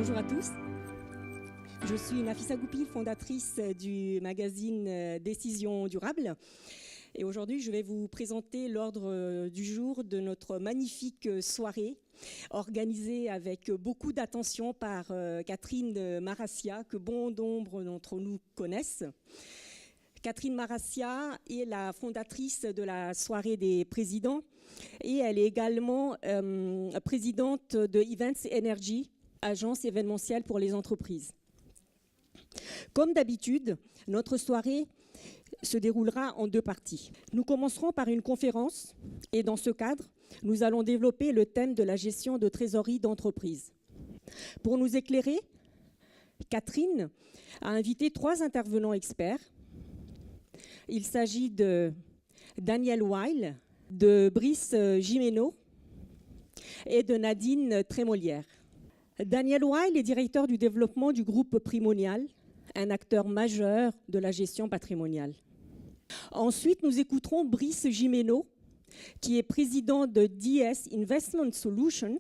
Bonjour à tous. Je suis Nafissa Goupil, fondatrice du magazine Décision Durable. Et aujourd'hui, je vais vous présenter l'ordre du jour de notre magnifique soirée organisée avec beaucoup d'attention par Catherine Marassia, que bon nombre d'entre nous connaissent. Catherine Marassia est la fondatrice de la soirée des présidents et elle est également présidente de Events Energy, agence événementielle pour les entreprises. Comme d'habitude, notre soirée se déroulera en deux parties. Nous commencerons par une conférence et dans ce cadre, nous allons développer le thème de la gestion de trésorerie d'entreprise. Pour nous éclairer, Catherine a invité 3 intervenants experts. Il s'agit de Daniel Weil, de Brice Gimeno et de Nadine Trémolière. Daniel Weil est directeur du développement du groupe Primonial, un acteur majeur de la gestion patrimoniale. Ensuite, nous écouterons Brice Gimeno, qui est président de DS Investment Solutions.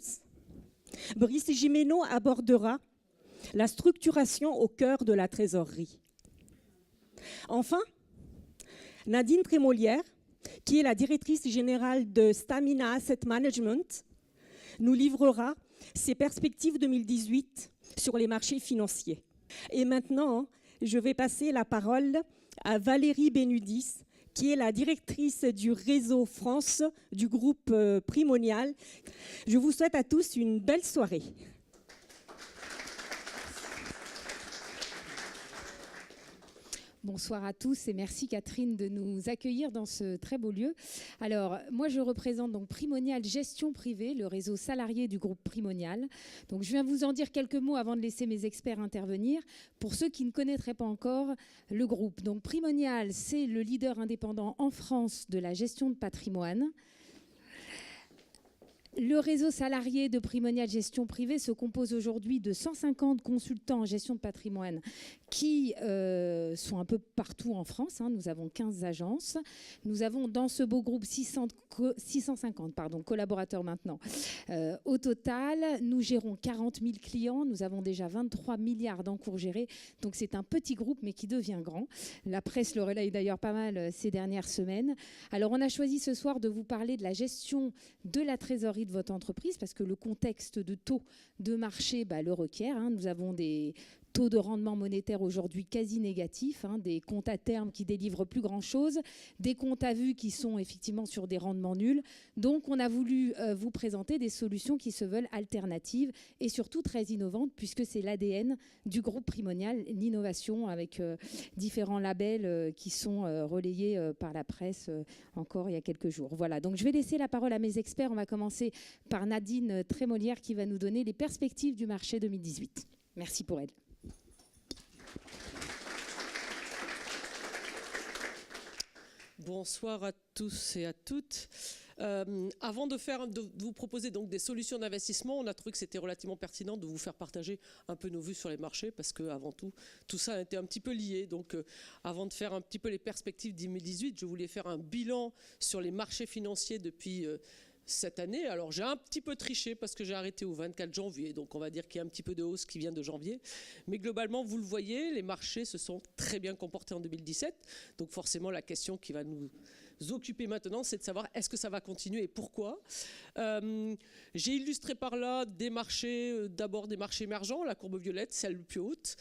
Brice Gimeno abordera la structuration au cœur de la trésorerie. Enfin, Nadine Trémolière, qui est la directrice générale de Stamina Asset Management, nous livrera ses perspectives 2018 sur les marchés financiers. Et maintenant, je vais passer la parole à Valérie Benudis, qui est la directrice du réseau France du groupe Primonial. Je vous souhaite à tous une belle soirée. Bonsoir à tous et merci Catherine de nous accueillir dans ce très beau lieu. Alors, moi je représente donc Primonial Gestion Privée, le réseau salarié du groupe Primonial. Donc je viens vous en dire quelques mots avant de laisser mes experts intervenir. Pour ceux qui ne connaîtraient pas encore le groupe. Donc Primonial, c'est le leader indépendant en France de la gestion de patrimoine. Le réseau salarié de Primonial Gestion Privée se compose aujourd'hui de 150 consultants en gestion de patrimoine qui sont un peu partout en France. Nous avons 15 agences. Nous avons dans ce beau groupe 650 collaborateurs maintenant. Au total, nous gérons 40 000 clients. Nous avons déjà 23 milliards d'encours gérés. Donc c'est un petit groupe mais qui devient grand. La presse le relaye d'ailleurs pas mal ces dernières semaines. Alors on a choisi ce soir de vous parler de la gestion de la trésorerie de votre entreprise parce que le contexte de taux de marché le requiert. Nous avons des taux de rendement monétaire aujourd'hui quasi négatifs, des comptes à terme qui délivrent plus grand-chose, des comptes à vue qui sont effectivement sur des rendements nuls. Donc on a voulu vous présenter des solutions qui se veulent alternatives et surtout très innovantes puisque c'est l'ADN du groupe Primonial, l'innovation avec différents labels qui sont relayés par la presse encore il y a quelques jours. Voilà, donc je vais laisser la parole à mes experts. On va commencer par Nadine Trémolière qui va nous donner les perspectives du marché 2018. Merci pour elle. Bonsoir à tous et à toutes. Avant de vous proposer donc des solutions d'investissement, on a trouvé que c'était relativement pertinent de vous faire partager un peu nos vues sur les marchés parce qu'avant tout ça a été un petit peu lié. Donc avant de faire un petit peu les perspectives 2018, je voulais faire un bilan sur les marchés financiers depuis cette année. Alors j'ai un petit peu triché parce que j'ai arrêté au 24 janvier, donc on va dire qu'il y a un petit peu de hausse qui vient de janvier. Mais globalement, vous le voyez, les marchés se sont très bien comportés en 2017. Donc forcément, la question qui va nous occuper maintenant, c'est de savoir est-ce que ça va continuer et pourquoi. J'ai illustré par là des marchés, d'abord des marchés émergents, la courbe violette, celle le plus haute,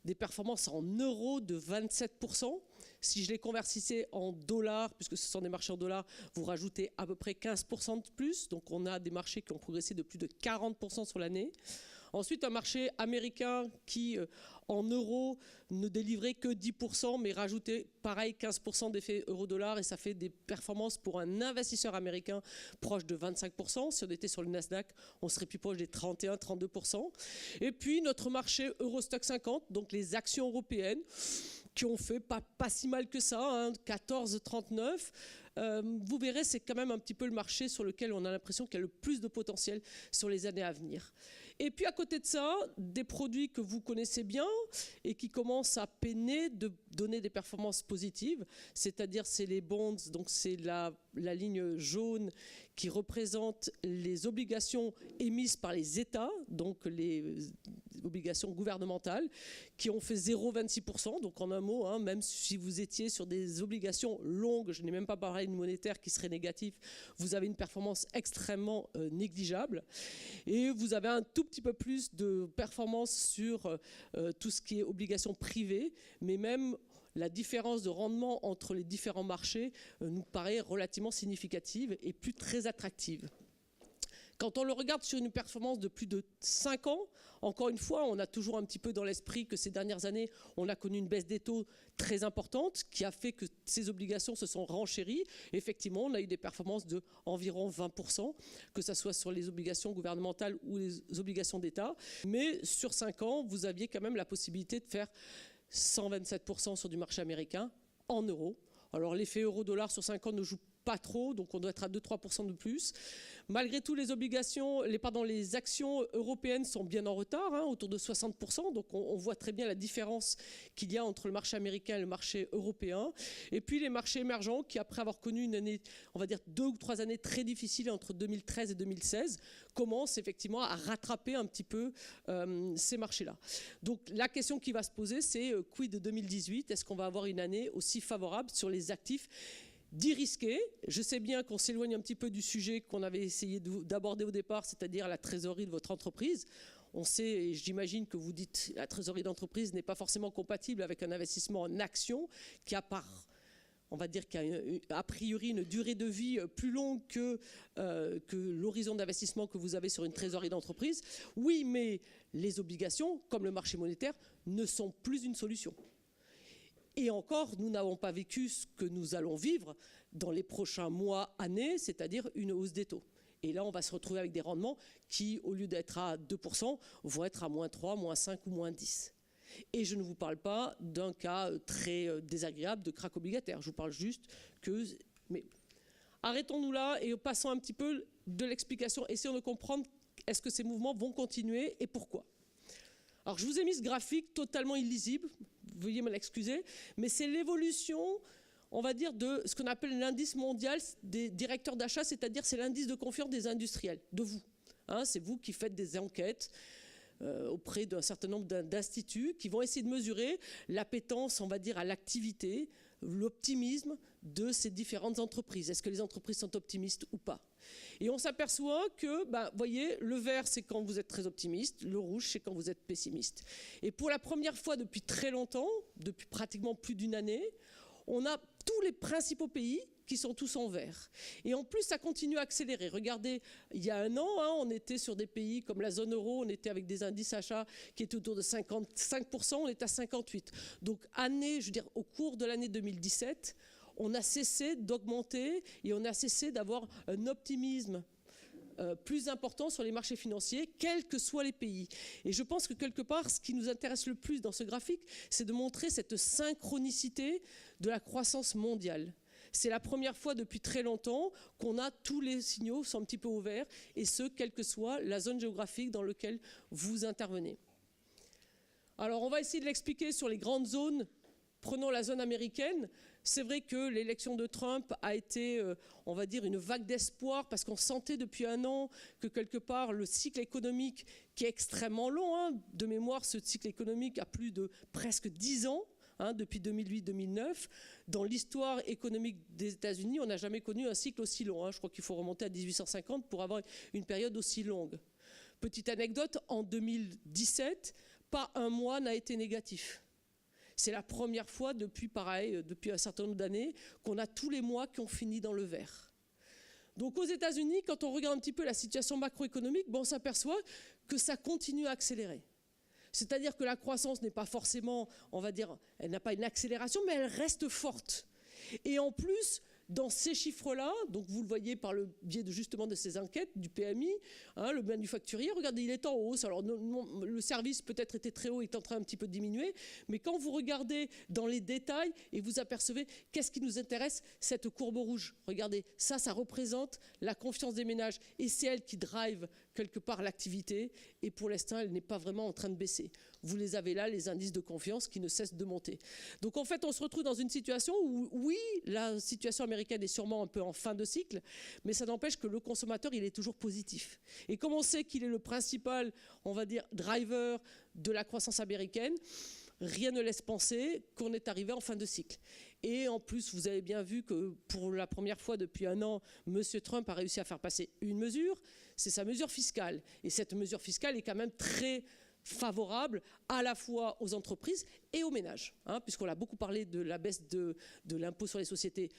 des performances en euros de 27%. Si je les convertissais en dollars, puisque ce sont des marchés en dollars, vous rajoutez à peu près 15% de plus. Donc on a des marchés qui ont progressé de plus de 40% sur l'année. Ensuite, un marché américain qui, en euros, ne délivrait que 10%, mais rajoutait pareil 15% d'effet euro-dollar. Et ça fait des performances pour un investisseur américain proche de 25%. Si on était sur le Nasdaq, on serait plus proche des 31-32%. Et puis notre marché Eurostock 50, donc les actions européennes, qui ont fait pas si mal que ça, 14,39. Vous verrez, c'est quand même un petit peu le marché sur lequel on a l'impression qu'il y a le plus de potentiel sur les années à venir. Et puis à côté de ça, des produits que vous connaissez bien, et qui commence à peiner de donner des performances positives, c'est-à-dire c'est les bonds, donc c'est la ligne jaune qui représente les obligations émises par les États, donc les obligations gouvernementales, qui ont fait 0,26%. Donc en un mot, hein, même si vous étiez sur des obligations longues, je n'ai même pas parlé de monétaire qui serait négatif, vous avez une performance extrêmement négligeable. Et vous avez un tout petit peu plus de performance sur tout ce qui est obligations privées, mais même la différence de rendement entre les différents marchés nous paraît relativement significative et plus très attractive. Quand on le regarde sur une performance de plus de 5 ans, encore une fois, on a toujours un petit peu dans l'esprit que ces dernières années, on a connu une baisse des taux très importante qui a fait que ces obligations se sont renchéries. Effectivement, on a eu des performances de environ 20%, que ce soit sur les obligations gouvernementales ou les obligations d'État. Mais sur 5 ans, vous aviez quand même la possibilité de faire 127% sur du marché américain en euros. Alors l'effet euro-dollar sur 5 ans ne joue pas trop, donc on doit être à 2-3% de plus. Malgré tout, les actions européennes sont bien en retard, hein, autour de 60%, donc on voit très bien la différence qu'il y a entre le marché américain et le marché européen. Et puis les marchés émergents qui, après avoir connu une année, on va dire 2 ou 3 années très difficiles entre 2013 et 2016, commencent effectivement à rattraper un petit peu ces marchés-là. Donc la question qui va se poser, c'est quid de 2018 ? Est-ce qu'on va avoir une année aussi favorable sur les actifs dits risqués? Je sais bien qu'on s'éloigne un petit peu du sujet qu'on avait essayé d'aborder au départ, c'est-à-dire la trésorerie de votre entreprise. On sait, et j'imagine que vous dites, la trésorerie d'entreprise n'est pas forcément compatible avec un investissement en actions qui a a priori une durée de vie plus longue que l'horizon d'investissement que vous avez sur une trésorerie d'entreprise. Oui, mais les obligations, comme le marché monétaire, ne sont plus une solution. Et encore, nous n'avons pas vécu ce que nous allons vivre dans les prochains mois, années, c'est-à-dire une hausse des taux. Et là, on va se retrouver avec des rendements qui, au lieu d'être à 2%, vont être à -3, -5 ou -10. Et je ne vous parle pas d'un cas très désagréable de krach obligataire. Je vous parle juste que... Mais arrêtons-nous là et passons un petit peu de l'explication. Essayons de comprendre est-ce que ces mouvements vont continuer et pourquoi. Alors, je vous ai mis ce graphique totalement illisible, veuillez m'en excuser, mais c'est l'évolution, on va dire, de ce qu'on appelle l'indice mondial des directeurs d'achat, c'est-à-dire c'est l'indice de confiance des industriels, de vous. Hein, c'est vous qui faites des enquêtes auprès d'un certain nombre d'instituts qui vont essayer de mesurer l'appétence, on va dire, à l'activité, l'optimisme de ces différentes entreprises. Est-ce que les entreprises sont optimistes ou pas ? Et on s'aperçoit que, voyez, le vert, c'est quand vous êtes très optimiste, le rouge, c'est quand vous êtes pessimiste. Et pour la première fois depuis très longtemps, depuis pratiquement plus d'une année, on a tous les principaux pays qui sont tous en vert. Et en plus, ça continue à accélérer. Regardez, il y a un an, hein, on était sur des pays comme la zone euro, on était avec des indices achats qui étaient autour de 55%, on est à 58%. Donc, au cours de l'année 2017, on a cessé d'augmenter et on a cessé d'avoir un optimisme plus important sur les marchés financiers, quels que soient les pays. Et je pense que quelque part, ce qui nous intéresse le plus dans ce graphique, c'est de montrer cette synchronicité de la croissance mondiale. C'est la première fois depuis très longtemps qu'on a tous les signaux sont un petit peu au vert, et ce, quelle que soit la zone géographique dans laquelle vous intervenez. Alors, on va essayer de l'expliquer sur les grandes zones. Prenons la zone américaine. C'est vrai que l'élection de Trump a été, on va dire, une vague d'espoir parce qu'on sentait depuis un an que quelque part le cycle économique, qui est extrêmement long, hein, de mémoire, ce cycle économique a plus de presque 10 ans, hein, depuis 2008-2009. Dans l'histoire économique des États-Unis, on n'a jamais connu un cycle aussi long. Hein. Je crois qu'il faut remonter à 1850 pour avoir une période aussi longue. Petite anecdote, en 2017, pas un mois n'a été négatif. C'est la première fois depuis un certain nombre d'années, qu'on a tous les mois qui ont fini dans le vert. Donc aux États-Unis, quand on regarde un petit peu la situation macroéconomique, on s'aperçoit que ça continue à accélérer. C'est-à-dire que la croissance n'est pas forcément, on va dire, elle n'a pas une accélération, mais elle reste forte. Et en plus, dans ces chiffres-là, donc vous le voyez par le biais justement de ces enquêtes du PMI, hein, le manufacturier, regardez, il est en hausse. Alors le service peut-être était très haut, il est en train un petit peu de diminuer, mais quand vous regardez dans les détails et vous apercevez qu'est-ce qui nous intéresse, cette courbe rouge. Regardez, ça représente la confiance des ménages et c'est elle qui drive quelque part l'activité, et pour l'instant, elle n'est pas vraiment en train de baisser. Vous les avez là, les indices de confiance qui ne cessent de monter. Donc en fait, on se retrouve dans une situation où, oui, la situation américaine est sûrement un peu en fin de cycle, mais ça n'empêche que le consommateur, il est toujours positif. Et comme on sait qu'il est le principal, on va dire, driver de la croissance américaine, rien ne laisse penser qu'on est arrivé en fin de cycle. Et en plus, vous avez bien vu que pour la première fois depuis un an, M. Trump a réussi à faire passer une mesure, c'est sa mesure fiscale. Et cette mesure fiscale est quand même très favorable à la fois aux entreprises et aux ménages, hein, puisqu'on a beaucoup parlé de la baisse de l'impôt sur les sociétés,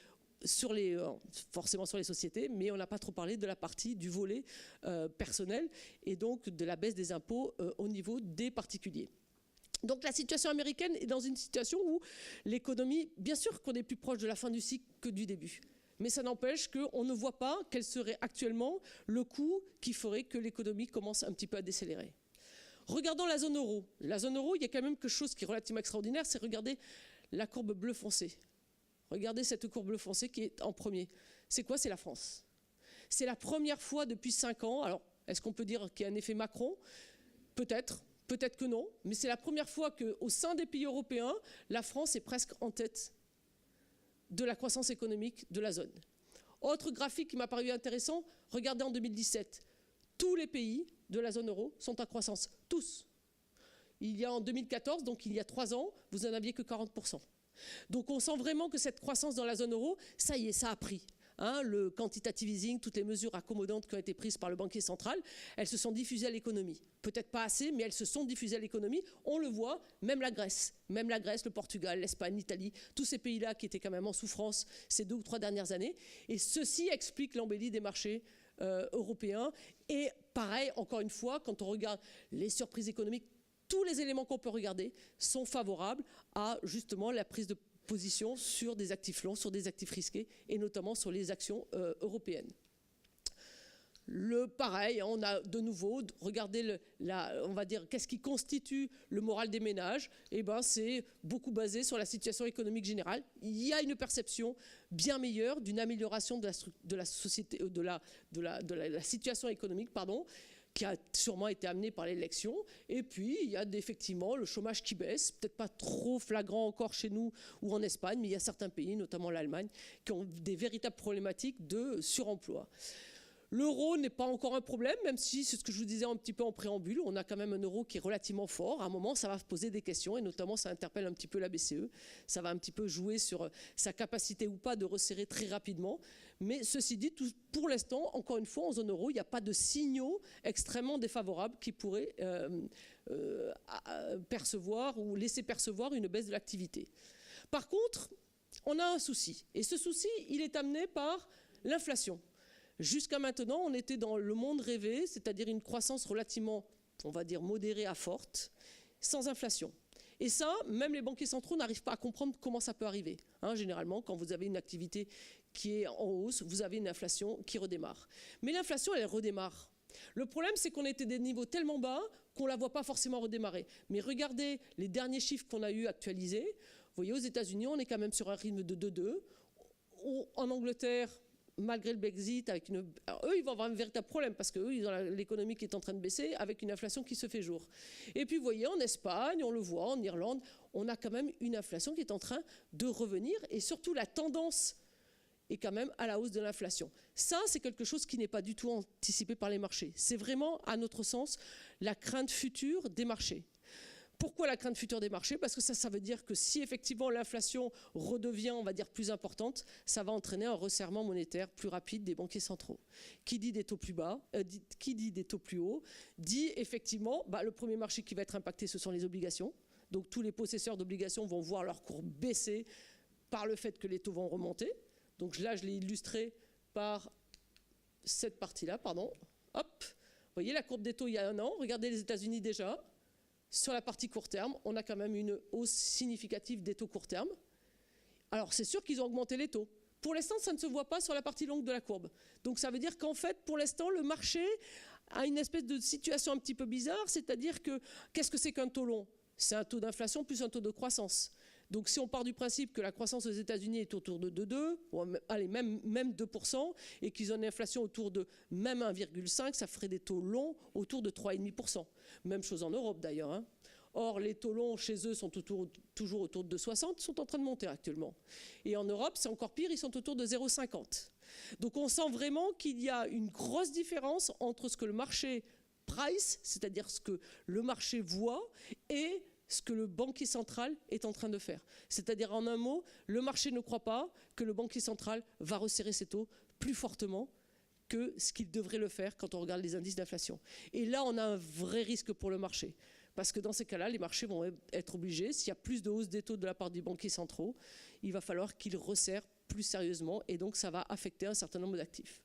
forcément sur les sociétés, mais on n'a pas trop parlé de la partie du volet personnel et donc de la baisse des impôts au niveau des particuliers. Donc la situation américaine est dans une situation où l'économie, bien sûr qu'on est plus proche de la fin du cycle que du début, mais ça n'empêche qu'on ne voit pas quel serait actuellement le coût qui ferait que l'économie commence un petit peu à décélérer. Regardons la zone euro. La zone euro, il y a quand même quelque chose qui est relativement extraordinaire, c'est regarder la courbe bleu foncé. Regardez cette courbe bleu foncé qui est en premier. C'est quoi? C'est la France. C'est la première fois depuis 5 ans. Alors, est-ce qu'on peut dire qu'il y a un effet Macron? Peut-être. Peut-être que non, mais c'est la première fois qu'au sein des pays européens, la France est presque en tête de la croissance économique de la zone. Autre graphique qui m'a paru intéressant, regardez en 2017, tous les pays de la zone euro sont en croissance, tous. Il y a en 2014, donc il y a 3 ans, vous n'en aviez que 40%. Donc on sent vraiment que cette croissance dans la zone euro, ça y est, ça a pris. Hein, le quantitative easing, toutes les mesures accommodantes qui ont été prises par le banquier central, elles se sont diffusées à l'économie. Peut-être pas assez, mais elles se sont diffusées à l'économie. On le voit, même la Grèce, le Portugal, l'Espagne, l'Italie, tous ces pays-là qui étaient quand même en souffrance ces 2 ou 3 dernières années. Et ceci explique l'embellie des marchés européens. Et pareil, encore une fois, quand on regarde les surprises économiques, tous les éléments qu'on peut regarder sont favorables à justement la prise de position sur des actifs longs, sur des actifs risqués et notamment sur les actions européennes. Pareil, on a de nouveau, regardez on va dire, qu'est-ce qui constitue le moral des ménages? Eh ben, c'est beaucoup basé sur la situation économique générale. Il y a une perception bien meilleure d'une amélioration de la société, de la situation économique, pardon, qui a sûrement été amené par l'élection. Et puis, il y a effectivement le chômage qui baisse, peut-être pas trop flagrant encore chez nous ou en Espagne, mais il y a certains pays, notamment l'Allemagne, qui ont des véritables problématiques de suremploi. L'euro n'est pas encore un problème, même si, c'est ce que je vous disais un petit peu en préambule, on a quand même un euro qui est relativement fort. À un moment, ça va poser des questions, et notamment, ça interpelle un petit peu la BCE. Ça va un petit peu jouer sur sa capacité ou pas de resserrer très rapidement. Mais ceci dit, pour l'instant, encore une fois, en zone euro, il n'y a pas de signaux extrêmement défavorables qui pourraient percevoir ou laisser percevoir une baisse de l'activité. Par contre, on a un souci. Et ce souci, il est amené par l'inflation. Jusqu'à maintenant, on était dans le monde rêvé, c'est-à-dire une croissance relativement, on va dire, modérée à forte, sans inflation. Et ça, même les banquiers centraux n'arrivent pas à comprendre comment ça peut arriver. Hein, généralement, quand vous avez une activité qui est en hausse, vous avez une inflation qui redémarre. Mais l'inflation, elle redémarre. Le problème, c'est qu'on était à des niveaux tellement bas qu'on ne la voit pas forcément redémarrer. Mais regardez les derniers chiffres qu'on a eu actualisés. Vous voyez, aux États-Unis, on est quand même sur un rythme de 2,2. En Angleterre, malgré le Brexit, alors eux, ils vont avoir un véritable problème parce qu'eux, ils ont l'économie qui est en train de baisser avec une inflation qui se fait jour. Et puis, vous voyez, en Espagne, on le voit, en Irlande, on a quand même une inflation qui est en train de revenir et surtout la tendance est quand même à la hausse de l'inflation. Ça, c'est quelque chose qui n'est pas du tout anticipé par les marchés. C'est vraiment, à notre sens, la crainte future des marchés. Pourquoi la crainte future des marchés? Parce que ça veut dire que si effectivement l'inflation redevient, on va dire, plus importante, ça va entraîner un resserrement monétaire plus rapide des banquiers centraux. Qui dit des taux plus bas, qui dit des taux plus hauts, dit effectivement, le premier marché qui va être impacté, ce sont les obligations. Donc tous les possesseurs d'obligations vont voir leur cours baisser par le fait que les taux vont remonter. Donc là, je l'ai illustré par cette partie-là, pardon. Hop, vous voyez la courbe des taux il y a un an, regardez les États-Unis déjà. Sur la partie court terme, on a quand même une hausse significative des taux court terme. Alors, c'est sûr qu'ils ont augmenté les taux. Pour l'instant, ça ne se voit pas sur la partie longue de la courbe. Donc, ça veut dire qu'en fait, pour l'instant, le marché a une espèce de situation un petit peu bizarre, c'est-à-dire que, qu'est-ce que c'est qu'un taux long? C'est un taux d'inflation plus un taux de croissance. Donc si on part du principe que la croissance aux États-Unis est autour de 2,2, allez, même 2%, et qu'ils ont une inflation autour de même 1,5, ça ferait des taux longs autour de 3,5%. Même chose en Europe d'ailleurs, hein. Or, les taux longs chez eux sont toujours autour de 2,60, ils sont en train de monter actuellement. Et en Europe, c'est encore pire, ils sont autour de 0,50. Donc on sent vraiment qu'il y a une grosse différence entre ce que le marché price, c'est-à-dire ce que le marché voit, et ce que le banquier central est en train de faire. C'est-à-dire, en un mot, le marché ne croit pas que le banquier central va resserrer ses taux plus fortement que ce qu'il devrait le faire quand on regarde les indices d'inflation. Et là, on a un vrai risque pour le marché. Parce que dans ces cas-là, les marchés vont être obligés, s'il y a plus de hausse des taux de la part des banquiers centraux, il va falloir qu'ils resserrent plus sérieusement et donc ça va affecter un certain nombre d'actifs.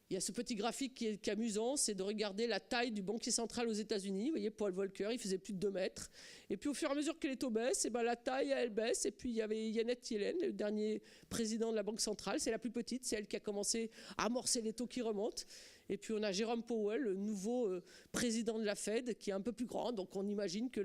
Il y a ce petit graphique qui est amusant, c'est de regarder la taille du banquier central aux États-Unis. Vous voyez, Paul Volcker, il faisait plus de 2 mètres. Et puis au fur et à mesure que les taux baissent, et ben, la taille, elle baisse. Et puis il y avait Janet Yellen, le dernier président de la Banque centrale. C'est la plus petite, c'est elle qui a commencé à amorcer les taux qui remontent. Et puis on a Jérôme Powell, le nouveau président de la Fed, qui est un peu plus grand. Donc on imagine que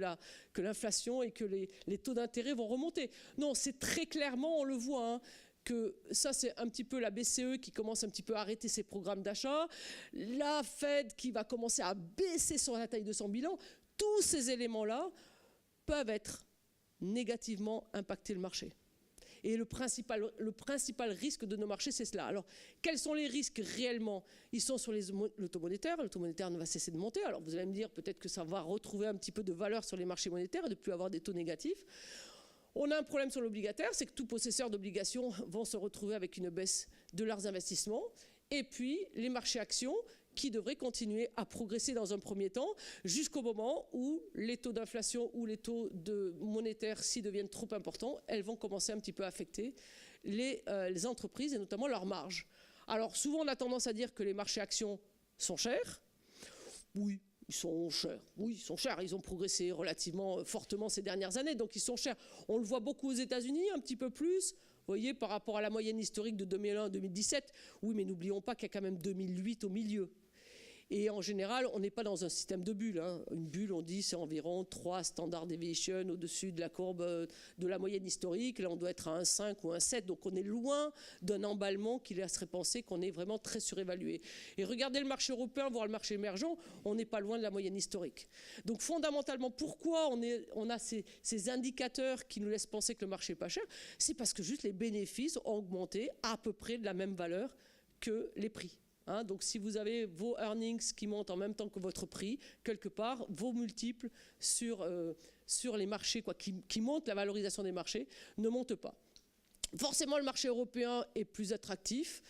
l'inflation et que les taux d'intérêt vont remonter. Non, c'est très clairement, on le voit, hein, que ça, c'est un petit peu la BCE qui commence un petit peu à arrêter ses programmes d'achat, la Fed qui va commencer à baisser sur la taille de son bilan. Tous ces éléments-là peuvent être négativement impacter le marché. Et le principal risque de nos marchés, c'est cela. Alors, quels sont les risques réellement? Ils sont sur le taux monétaire. Le taux monétaire ne va cesser de monter. Alors, vous allez me dire peut-être que ça va retrouver un petit peu de valeur sur les marchés monétaires et de ne plus avoir des taux négatifs. On a un problème sur l'obligataire, c'est que tous possesseurs d'obligations vont se retrouver avec une baisse de leurs investissements. Et puis, les marchés actions qui devraient continuer à progresser dans un premier temps jusqu'au moment où les taux d'inflation ou les taux monétaires, s'ils deviennent trop importants, elles vont commencer un petit peu à affecter les entreprises et notamment leurs marges. Alors, souvent, on a tendance à dire que les marchés actions sont chers. Oui. Ils sont chers. Oui, ils sont chers. Ils ont progressé relativement fortement ces dernières années, donc ils sont chers. On le voit beaucoup aux États-Unis, un petit peu plus. Vous voyez, par rapport à la moyenne historique de 2001 à 2017. Oui, mais n'oublions pas qu'il y a quand même 2008 au milieu. Et en général, on n'est pas dans un système de bulles, hein. Une bulle, on dit, c'est environ 3 standard deviation au-dessus de la courbe de la moyenne historique. Là, on doit être à 1,5 ou 1,7. Donc, on est loin d'un emballement qui laisserait penser qu'on est vraiment très surévalué. Et regardez le marché européen, voire le marché émergent, on n'est pas loin de la moyenne historique. Donc, fondamentalement, pourquoi on a ces indicateurs qui nous laissent penser que le marché n'est pas cher? C'est parce que juste les bénéfices ont augmenté à peu près de la même valeur que les prix. Hein, donc si vous avez vos earnings qui montent en même temps que votre prix, quelque part, vos multiples sur les marchés, qui montent, la valorisation des marchés, ne montent pas. Forcément, le marché européen est plus attractif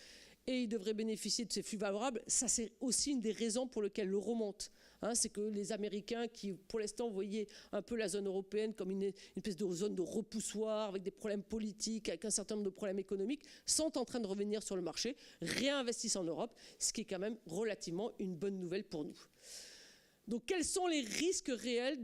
et il devrait bénéficier de ces flux favorables. Ça, c'est aussi une des raisons pour lesquelles l'euro monte. Hein, c'est que les Américains qui, pour l'instant, voyaient un peu la zone européenne comme une espèce de zone de repoussoir avec des problèmes politiques, avec un certain nombre de problèmes économiques, sont en train de revenir sur le marché, réinvestissent en Europe, ce qui est quand même relativement une bonne nouvelle pour nous. Donc, quels sont les risques réels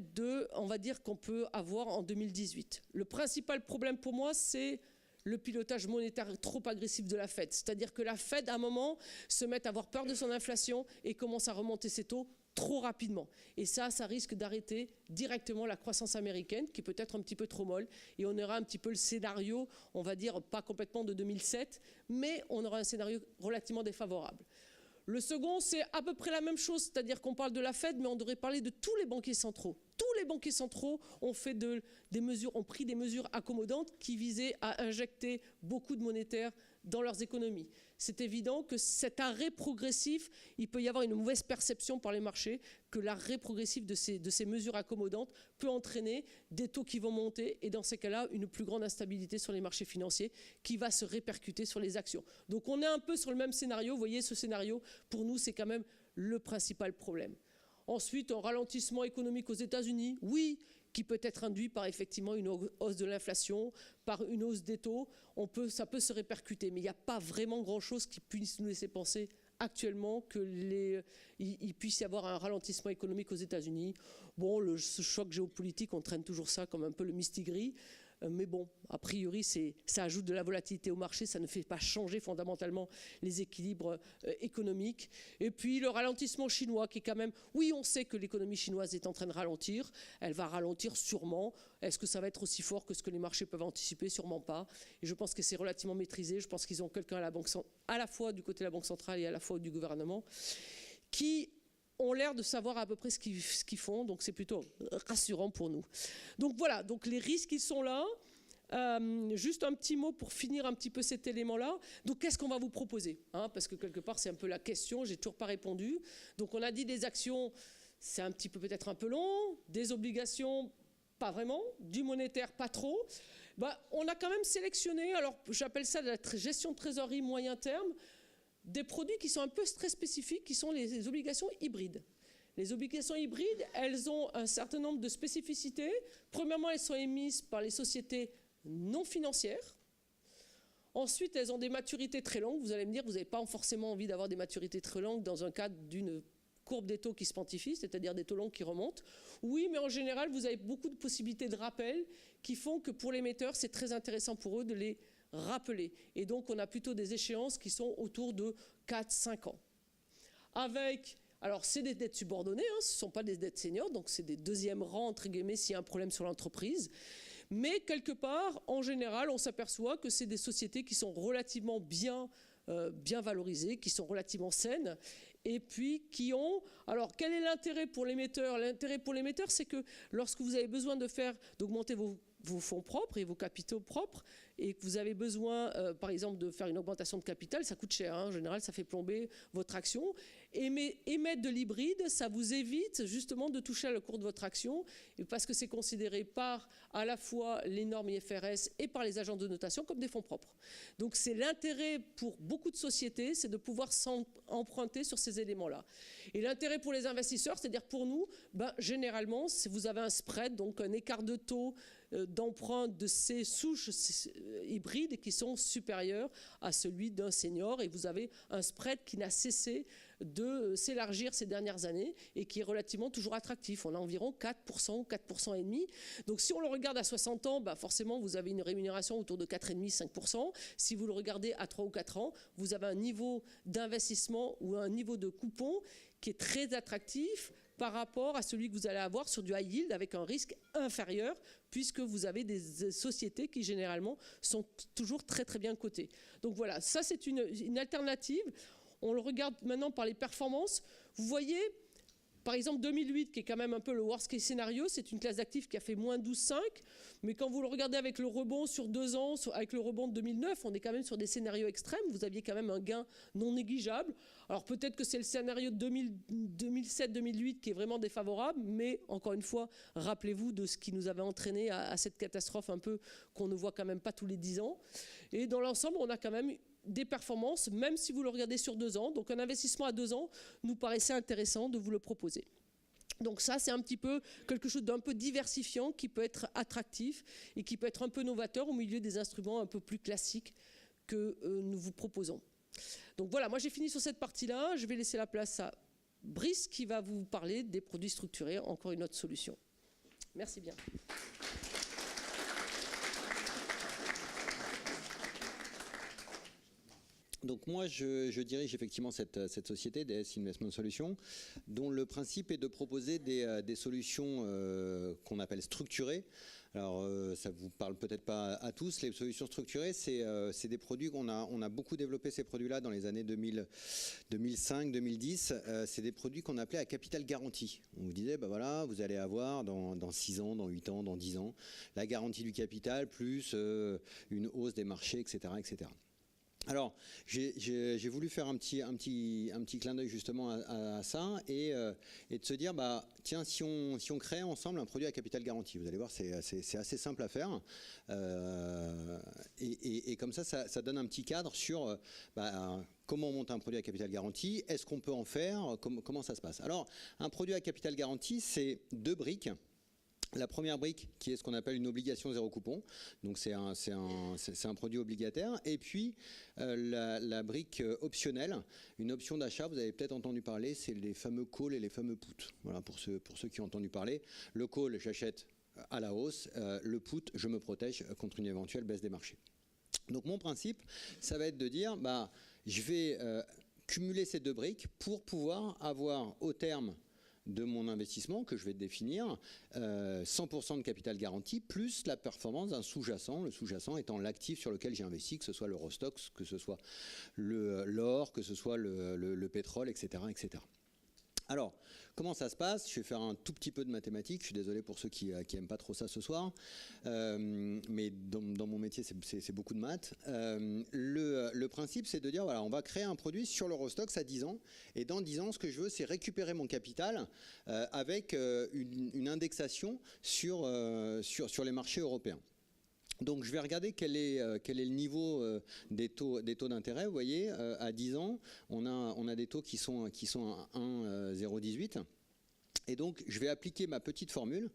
on va dire, qu'on peut avoir en 2018? Le principal problème pour moi, c'est le pilotage monétaire trop agressif de la Fed. C'est-à-dire que la Fed, à un moment, se met à avoir peur de son inflation et commence à remonter ses taux trop rapidement. Et ça risque d'arrêter directement la croissance américaine, qui peut être un petit peu trop molle. Et on aura un petit peu le scénario, on va dire, pas complètement de 2007, mais on aura un scénario relativement défavorable. Le second, c'est à peu près la même chose, c'est-à-dire qu'on parle de la Fed, mais on devrait parler de tous les banquiers centraux. Tous les banquiers centraux ont pris des mesures accommodantes qui visaient à injecter beaucoup de monétaire dans leurs économies. C'est évident que cet arrêt progressif, il peut y avoir une mauvaise perception par les marchés que l'arrêt progressif de ces mesures accommodantes peut entraîner des taux qui vont monter et dans ces cas-là, une plus grande instabilité sur les marchés financiers qui va se répercuter sur les actions. Donc on est un peu sur le même scénario. Vous voyez, ce scénario, pour nous, c'est quand même le principal problème. Ensuite, un ralentissement économique aux États-Unis, oui, qui peut être induit par effectivement une hausse de l'inflation, par une hausse des taux, ça peut se répercuter. Mais il n'y a pas vraiment grand-chose qui puisse nous laisser penser actuellement qu'il puisse y avoir un ralentissement économique aux États-Unis. Bon, ce choc géopolitique, on traîne toujours ça comme un peu le mistigris. Mais bon, a priori, ça ajoute de la volatilité au marché, ça ne fait pas changer fondamentalement les équilibres économiques. Et puis le ralentissement chinois qui est quand même... Oui, on sait que l'économie chinoise est en train de ralentir, elle va ralentir sûrement. Est-ce que ça va être aussi fort que ce que les marchés peuvent anticiper? Sûrement pas. Et je pense que c'est relativement maîtrisé. Je pense qu'ils ont quelqu'un à la fois du côté de la Banque centrale et à la fois du gouvernement, qui ont l'air de savoir à peu près ce qu'ils font, donc c'est plutôt rassurant pour nous. Donc voilà, donc les risques ils sont là. Juste un petit mot pour finir un petit peu cet élément-là. Donc qu'est-ce qu'on va vous proposer, hein, parce que quelque part c'est un peu la question, j'ai toujours pas répondu. Donc on a dit des actions, c'est un petit peu peut-être un peu long, des obligations, pas vraiment, du monétaire, pas trop. On a quand même sélectionné, alors j'appelle ça de la gestion de trésorerie moyen terme, des produits qui sont un peu très spécifiques, qui sont les obligations hybrides. Les obligations hybrides, elles ont un certain nombre de spécificités. Premièrement, elles sont émises par les sociétés non financières. Ensuite, elles ont des maturités très longues. Vous allez me dire, vous n'avez pas forcément envie d'avoir des maturités très longues dans un cadre d'une courbe des taux qui se quantifie, c'est-à-dire des taux longs qui remontent. Oui, mais en général, vous avez beaucoup de possibilités de rappel qui font que pour l'émetteur, c'est très intéressant pour eux de les rappeler. Et donc, on a plutôt des échéances qui sont autour de 4-5 ans. Avec, alors c'est des dettes subordonnées, hein, ce ne sont pas des dettes seniors, donc c'est des deuxième rang, entre guillemets, s'il y a un problème sur l'entreprise. Mais quelque part, en général, on s'aperçoit que c'est des sociétés qui sont relativement bien valorisées, qui sont relativement saines, et puis qui ont... Alors, quel est l'intérêt pour l'émetteur? L'intérêt pour l'émetteur, c'est que lorsque vous avez besoin d'augmenter vos fonds propres et vos capitaux propres, et que vous avez besoin, par exemple, de faire une augmentation de capital, ça coûte cher, hein, en général, ça fait plomber votre action. Émettre de l'hybride, ça vous évite justement de toucher à le cours de votre action, parce que c'est considéré par à la fois les normes IFRS et par les agences de notation comme des fonds propres. Donc c'est l'intérêt pour beaucoup de sociétés, c'est de pouvoir s'emprunter sur ces éléments-là. Et l'intérêt pour les investisseurs, c'est-à-dire pour nous, généralement, si vous avez un spread, donc un écart de taux d'emprunt de ces souches hybrides qui sont supérieurs à celui d'un senior, et vous avez un spread qui n'a cessé de s'élargir ces dernières années et qui est relativement toujours attractif. On a environ 4%, 4,5%. Donc si on le regarde à 60 ans, forcément vous avez une rémunération autour de 4,5%, 5%. Si vous le regardez à 3 ou 4 ans, vous avez un niveau d'investissement ou un niveau de coupon qui est très attractif par rapport à celui que vous allez avoir sur du high yield avec un risque inférieur, puisque vous avez des sociétés qui généralement sont toujours très très bien cotées. Donc voilà, ça c'est une alternative. On le regarde maintenant par les performances. Vous voyez, par exemple 2008, qui est quand même un peu le worst case scénario, c'est une classe d'actifs qui a fait moins 12,5, mais quand vous le regardez avec le rebond sur 2 ans, avec le rebond de 2009, on est quand même sur des scénarios extrêmes. Vous aviez quand même un gain non négligeable. Alors peut-être que c'est le scénario de 2007-2008 qui est vraiment défavorable, mais encore une fois, rappelez-vous de ce qui nous avait entraîné à cette catastrophe un peu qu'on ne voit quand même pas tous les 10 ans. Et dans l'ensemble, on a quand même des performances, même si vous le regardez sur 2 ans. Donc un investissement à 2 ans nous paraissait intéressant de vous le proposer. Donc ça, c'est un petit peu quelque chose d'un peu diversifiant qui peut être attractif et qui peut être un peu novateur au milieu des instruments un peu plus classiques que nous vous proposons. Donc voilà, moi j'ai fini sur cette partie-là. Je vais laisser la place à Brice qui va vous parler des produits structurés, encore une autre solution. Merci bien. Donc moi, je dirige effectivement cette société, DS Investment Solutions, dont le principe est de proposer des solutions qu'on appelle structurées. Alors, ça vous parle peut-être pas à tous. Les solutions structurées, c'est des produits on a beaucoup développé ces produits-là dans les années 2005, 2010. C'est des produits qu'on appelait à capital garanti. On vous disait, voilà, vous allez avoir dans 6 ans, dans 8 ans, dans 10 ans, la garantie du capital plus une hausse des marchés, etc., etc. Alors, j'ai voulu faire un petit clin d'œil justement à ça et de se dire, tiens, si on crée ensemble un produit à capital garanti, vous allez voir, c'est assez simple à faire. Et comme ça donne un petit cadre sur comment on monte un produit à capital garanti, est-ce qu'on peut en faire, comment ça se passe. Alors, un produit à capital garanti, c'est 2 briques. La première brique qui est ce qu'on appelle une obligation 0 coupon, donc c'est un produit obligataire, et puis la brique optionnelle, une option d'achat, vous avez peut-être entendu parler, c'est les fameux calls et les fameux puts. Voilà, pour ceux qui ont entendu parler. Le call, j'achète à la hausse, le put, je me protège contre une éventuelle baisse des marchés. Donc mon principe, ça va être de dire, je vais cumuler ces deux briques pour pouvoir avoir au terme de mon investissement que je vais définir 100% de capital garanti plus la performance d'un sous-jacent, le sous-jacent étant l'actif sur lequel j'ai investi, que ce soit l'Eurostoxx, que ce soit l'or, que ce soit le pétrole, etc., etc. Alors, comment ça se passe? Je vais faire un tout petit peu de mathématiques. Je suis désolé pour ceux qui n'aiment pas trop ça ce soir. Mais dans mon métier, c'est beaucoup de maths. Le principe, c'est de dire, voilà, on va créer un produit sur l'Eurostoxx à 10 ans. Et dans 10 ans, ce que je veux, c'est récupérer mon capital avec une indexation sur les marchés européens. Donc je vais regarder quel est le niveau des taux d'intérêt. Vous voyez, à 10 ans, on a des taux qui sont à 1,018. Et donc je vais appliquer ma petite formule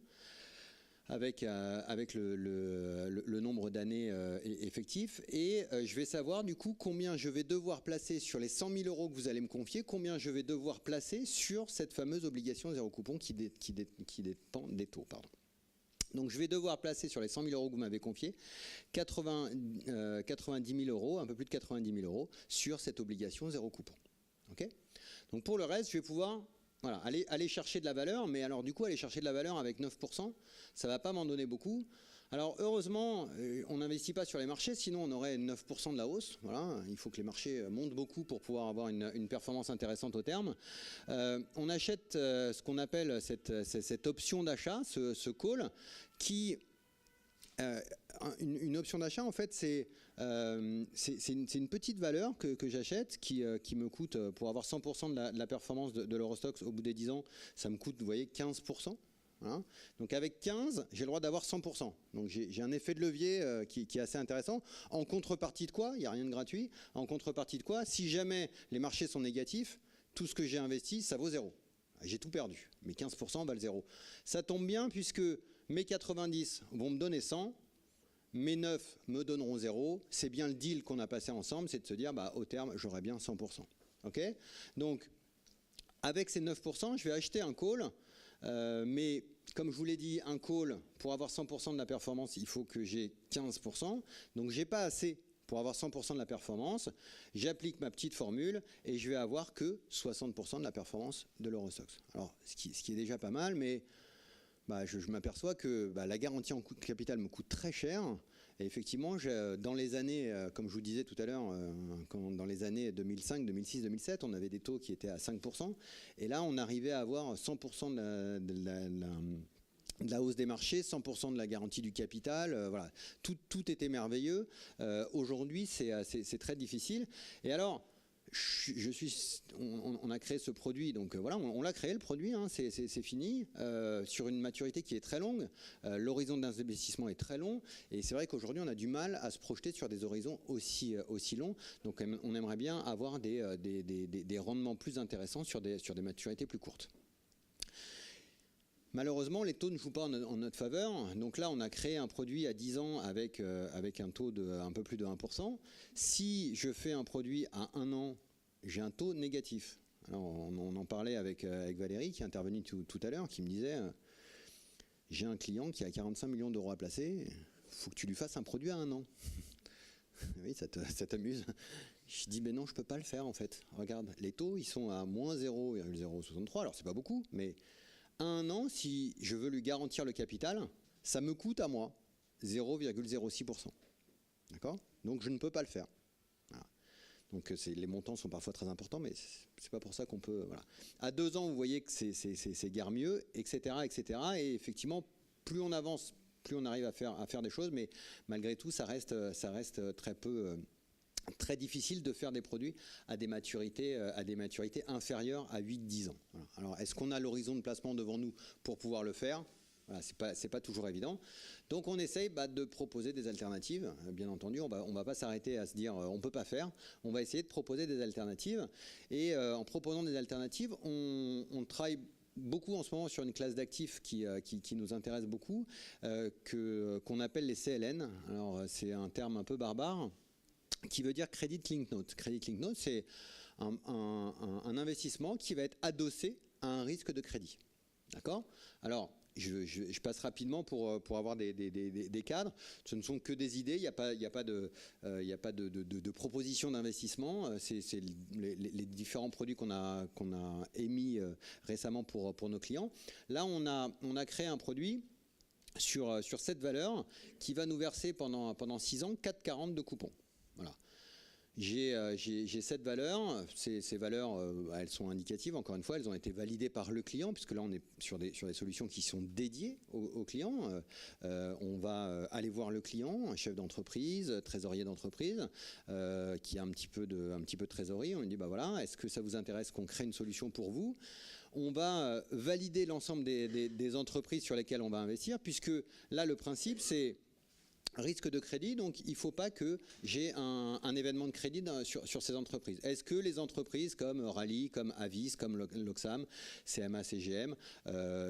avec le nombre d'années effectifs. Et je vais savoir du coup combien je vais devoir placer sur les 100 000 euros que vous allez me confier, combien je vais devoir placer sur cette fameuse obligation zéro coupon qui dépend des taux. Pardon. Donc je vais devoir placer sur les 100 000 euros que vous m'avez confiés 90 000 euros, un peu plus de 90 000 euros sur cette obligation zéro coupon. Okay, donc pour le reste, je vais pouvoir aller chercher de la valeur, mais alors du coup aller chercher de la valeur avec 9%, ça ne va pas m'en donner beaucoup. Alors heureusement, on n'investit pas sur les marchés, sinon on aurait 9% de la hausse. Voilà, il faut que les marchés montent beaucoup pour pouvoir avoir une performance intéressante au terme. On achète ce qu'on appelle cette option d'achat, ce call, qui... une option d'achat, en fait, c'est une petite valeur que j'achète qui me coûte, pour avoir 100% de la performance de l'Eurostoxx au bout des 10 ans, ça me coûte, vous voyez, 15%. Hein, donc avec 15, j'ai le droit d'avoir 100%. Donc j'ai un effet de levier qui est assez intéressant. En contrepartie de quoi? Il n'y a rien de gratuit. En contrepartie de quoi? Si jamais les marchés sont négatifs, tout ce que j'ai investi, ça vaut zéro. J'ai tout perdu. Mes 15% valent zéro. Ça tombe bien puisque mes 90 vont me donner 100, mes 9 me donneront 0. C'est bien le deal qu'on a passé ensemble, c'est de se dire, au terme, j'aurai bien 100%. Okay, donc, avec ces 9%, je vais acheter un call. Mais comme je vous l'ai dit, un call, pour avoir 100% de la performance, il faut que j'ai 15%. Donc, je n'ai pas assez pour avoir 100% de la performance. J'applique ma petite formule et je vais avoir que 60% de la performance de l'Eurostoxx. Alors, ce qui est déjà pas mal, mais... je m'aperçois que la garantie en coût de capital me coûte très cher. Et effectivement, dans les années, comme je vous disais tout à l'heure, dans les années 2005, 2006, 2007, on avait des taux qui étaient à 5%. Et là, on arrivait à avoir 100% de la hausse des marchés, 100% de la garantie du capital. Voilà. Tout était merveilleux. Aujourd'hui, c'est très difficile. Et alors... on a créé ce produit, donc voilà, on l'a créé le produit, hein, c'est fini, sur une maturité qui est très longue. L'horizon d'investissement est très long, et c'est vrai qu'aujourd'hui on a du mal à se projeter sur des horizons aussi longs. Donc on aimerait bien avoir des rendements plus intéressants sur des maturités plus courtes. Malheureusement, les taux ne jouent pas en notre faveur. Donc là, on a créé un produit à 10 ans avec un taux de un peu plus de 1%. Si je fais un produit à 1 an, j'ai un taux négatif. Alors, on en parlait avec Valérie, qui est intervenue tout à l'heure, qui me disait j'ai un client qui a 45 millions d'euros à placer, il faut que tu lui fasses un produit à 1 an. Oui, ça t'amuse. Je dis, non, je ne peux pas le faire en fait. Regarde, les taux, ils sont à moins 0,063. Alors, c'est pas beaucoup, mais... à 1 an, si je veux lui garantir le capital, ça me coûte à moi 0,06%. D'accord? Donc je ne peux pas le faire. Voilà. Donc les montants sont parfois très importants, mais c'est pas pour ça qu'on peut... Voilà. À 2 ans, vous voyez que c'est guère mieux, etc., etc. Et effectivement, plus on avance, plus on arrive à faire des choses, mais malgré tout, ça reste très peu... très difficile de faire des produits à des maturités inférieures à 8-10 ans. Voilà. Alors, est-ce qu'on a l'horizon de placement devant nous pour pouvoir le faire? Voilà, c'est pas toujours évident. Donc, on essaye de proposer des alternatives. Bien entendu, on va pas s'arrêter à se dire on peut pas faire. On va essayer de proposer des alternatives. Et en proposant des alternatives, on travaille beaucoup en ce moment sur une classe d'actifs qui nous intéresse beaucoup, qu'on appelle les CLN. Alors, c'est un terme un peu barbare, qui veut dire Credit Linked Note. Credit Linked Note, c'est un investissement qui va être adossé à un risque de crédit. D'accord ? Alors, je passe rapidement pour avoir des cadres. Ce ne sont que des idées, il n'y a pas de proposition d'investissement. C'est les différents produits qu'on a émis récemment pour nos clients. Là, on a créé un produit sur cette valeur qui va nous verser pendant 6 ans 4,40 de coupons. Voilà. J'ai cette valeur. Ces valeurs, elles sont indicatives. Encore une fois, elles ont été validées par le client, puisque là, on est sur des solutions qui sont dédiées au client. On va aller voir le client, un chef d'entreprise, trésorier d'entreprise, qui a un petit peu de trésorerie. On lui dit, bah voilà, est-ce que ça vous intéresse qu'on crée une solution pour vous ? On va valider l'ensemble des entreprises sur lesquelles on va investir, puisque là, le principe, c'est risque de crédit, donc il ne faut pas que j'ai un événement de crédit sur ces entreprises. Est-ce que les entreprises comme Rallye, comme Avis, comme Loxam, CMA, CGM,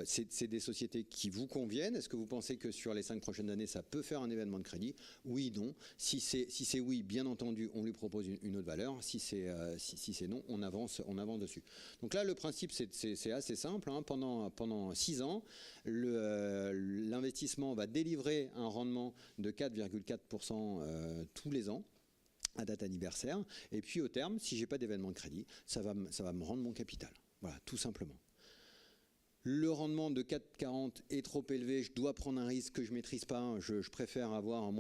c'est des sociétés qui vous conviennent? Est-ce que vous pensez que sur les 5 prochaines années, ça peut faire un événement de crédit? Oui, non. Si c'est oui, bien entendu, on lui propose une autre valeur. Si c'est non, on avance dessus. Donc là, le principe, c'est assez simple. Hein. Pendant 6 ans, l'investissement va délivrer un rendement de 4,4% tous les ans à date anniversaire. Et puis au terme, si je n'ai pas d'événement de crédit, ça va me rendre mon capital. Voilà, tout simplement. Le rendement de 4,40 est trop élevé, je dois prendre un risque que je ne maîtrise pas. Je préfère avoir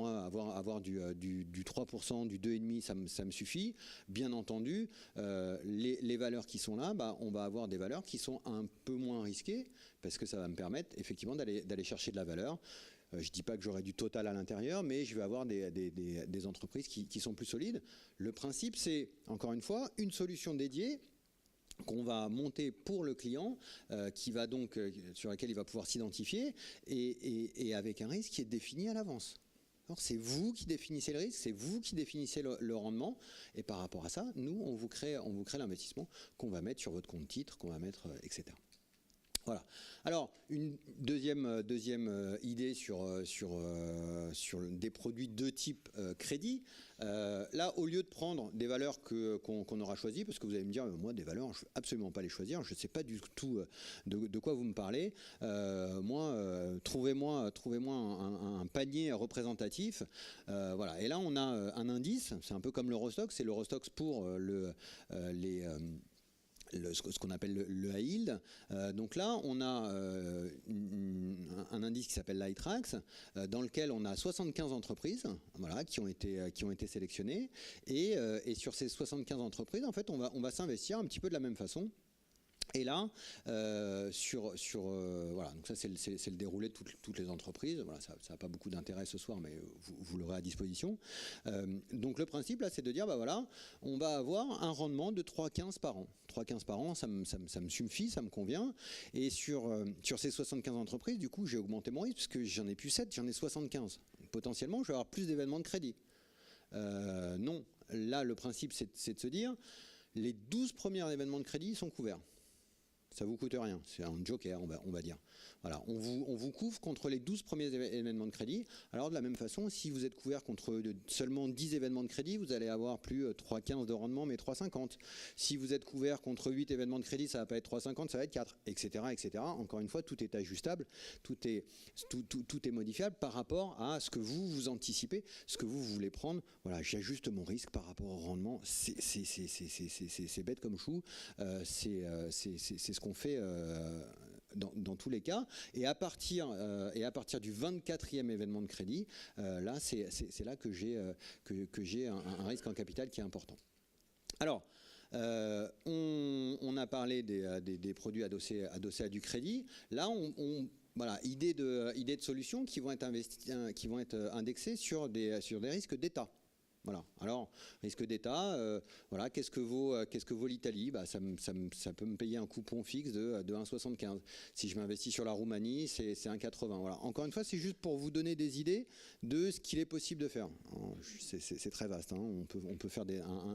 du 3%, du 2,5%, ça me suffit. Bien entendu, les valeurs qui sont là, on va avoir des valeurs qui sont un peu moins risquées, parce que ça va me permettre effectivement d'aller chercher de la valeur. Je ne dis pas que j'aurai du total à l'intérieur, mais je vais avoir des entreprises qui sont plus solides. Le principe, c'est, encore une fois, une solution dédiée qu'on va monter pour le client, sur laquelle il va pouvoir s'identifier, et avec un risque qui est défini à l'avance. C'est vous qui définissez le risque, c'est vous qui définissez le rendement, et par rapport à ça, nous, on vous crée l'investissement qu'on va mettre sur votre compte titre, qu'on va mettre, etc. Voilà. Alors, une deuxième idée sur des produits de type crédit. Là, au lieu de prendre des valeurs qu'on aura choisies, parce que vous allez me dire, moi, des valeurs, je ne veux absolument pas les choisir, je ne sais pas du tout de quoi vous me parlez. Trouvez-moi un panier représentatif. Voilà. Et là, on a un indice, c'est un peu comme l'Eurostoxx, c'est l'Eurostoxx pour ce qu'on appelle le high yield. Donc là, on a un indice qui s'appelle l'ITRAX, dans lequel on a 75 entreprises, voilà, qui ont été sélectionnées. Et sur ces 75 entreprises, en fait, on va s'investir un petit peu de la même façon. Et là, voilà, donc ça c'est le déroulé de toutes les entreprises. Voilà, ça n'a pas beaucoup d'intérêt ce soir, mais vous l'aurez à disposition. Donc le principe là, c'est de dire, voilà, on va avoir un rendement de 3,15 par an. 3,15 par an, ça me suffit, ça me convient. Et sur ces 75 entreprises, du coup, j'ai augmenté mon risque, parce que j'en ai plus 7, j'en ai 75. Potentiellement, je vais avoir plus d'événements de crédit. Non, là, le principe, c'est de se dire, les 12 premiers événements de crédit sont couverts. Ça ne vous coûte rien, c'est un joker, on va dire. Voilà, on vous couvre contre les 12 premiers événements de crédit. Alors de la même façon, si vous êtes couvert contre seulement 10 événements de crédit, vous allez avoir plus 3,15 de rendement, mais 3,50. Si vous êtes couvert contre 8 événements de crédit, ça ne va pas être 3,50, ça va être 4, etc., etc. Encore une fois, tout est ajustable, tout est modifiable par rapport à ce que vous anticipez, ce que vous voulez prendre. Voilà, j'ajuste mon risque par rapport au rendement. C'est bête comme chou. C'est ce qu'on fait dans tous les cas. Et à partir du 24e événement de crédit, là, c'est là que j'ai un risque en capital qui est important. Alors, on a parlé des produits adossés à du crédit. Là, voilà, idée de solutions qui vont être indexées sur des risques d'État. Voilà. Alors, risque d'État, voilà, qu'est-ce que vaut l'Italie? Ça peut me payer un coupon fixe de 1,75. Si je m'investis sur la Roumanie, c'est 1,80. Voilà. Encore une fois, c'est juste pour vous donner des idées de ce qu'il est possible de faire. C'est très vaste. Hein. On peut faire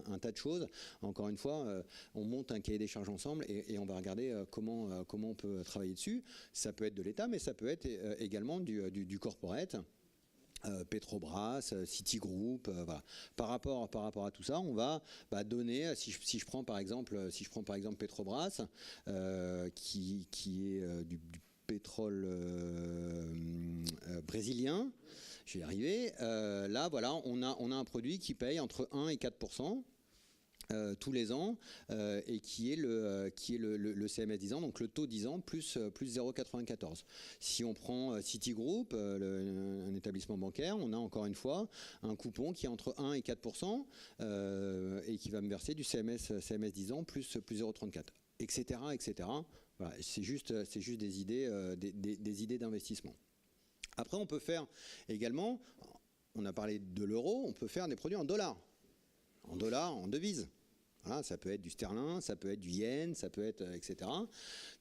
un tas de choses. Encore une fois, on monte un cahier des charges ensemble et on va regarder comment on peut travailler dessus. Ça peut être de l'État, mais ça peut être également du corporate. Petrobras, Citigroup, voilà. Par rapport à tout ça, on va donner, si je prends par exemple Petrobras, qui est du pétrole brésilien, je vais y arriver. Là, voilà, on a un produit qui paye entre 1 et 4%. Tous les ans, et qui est le CMS 10 ans, donc le taux 10 ans plus 0,94. Si on prend Citigroup, un établissement bancaire, on a encore une fois un coupon qui est entre 1 et 4%, et qui va me verser du CMS 10 ans plus 0,34, etc., etc. Voilà, c'est juste des idées d'investissement. Après, on peut faire également, on a parlé de l'euro, on peut faire des produits en dollars, en devises. Voilà, ça peut être du sterling, ça peut être du yen, ça peut être, etc.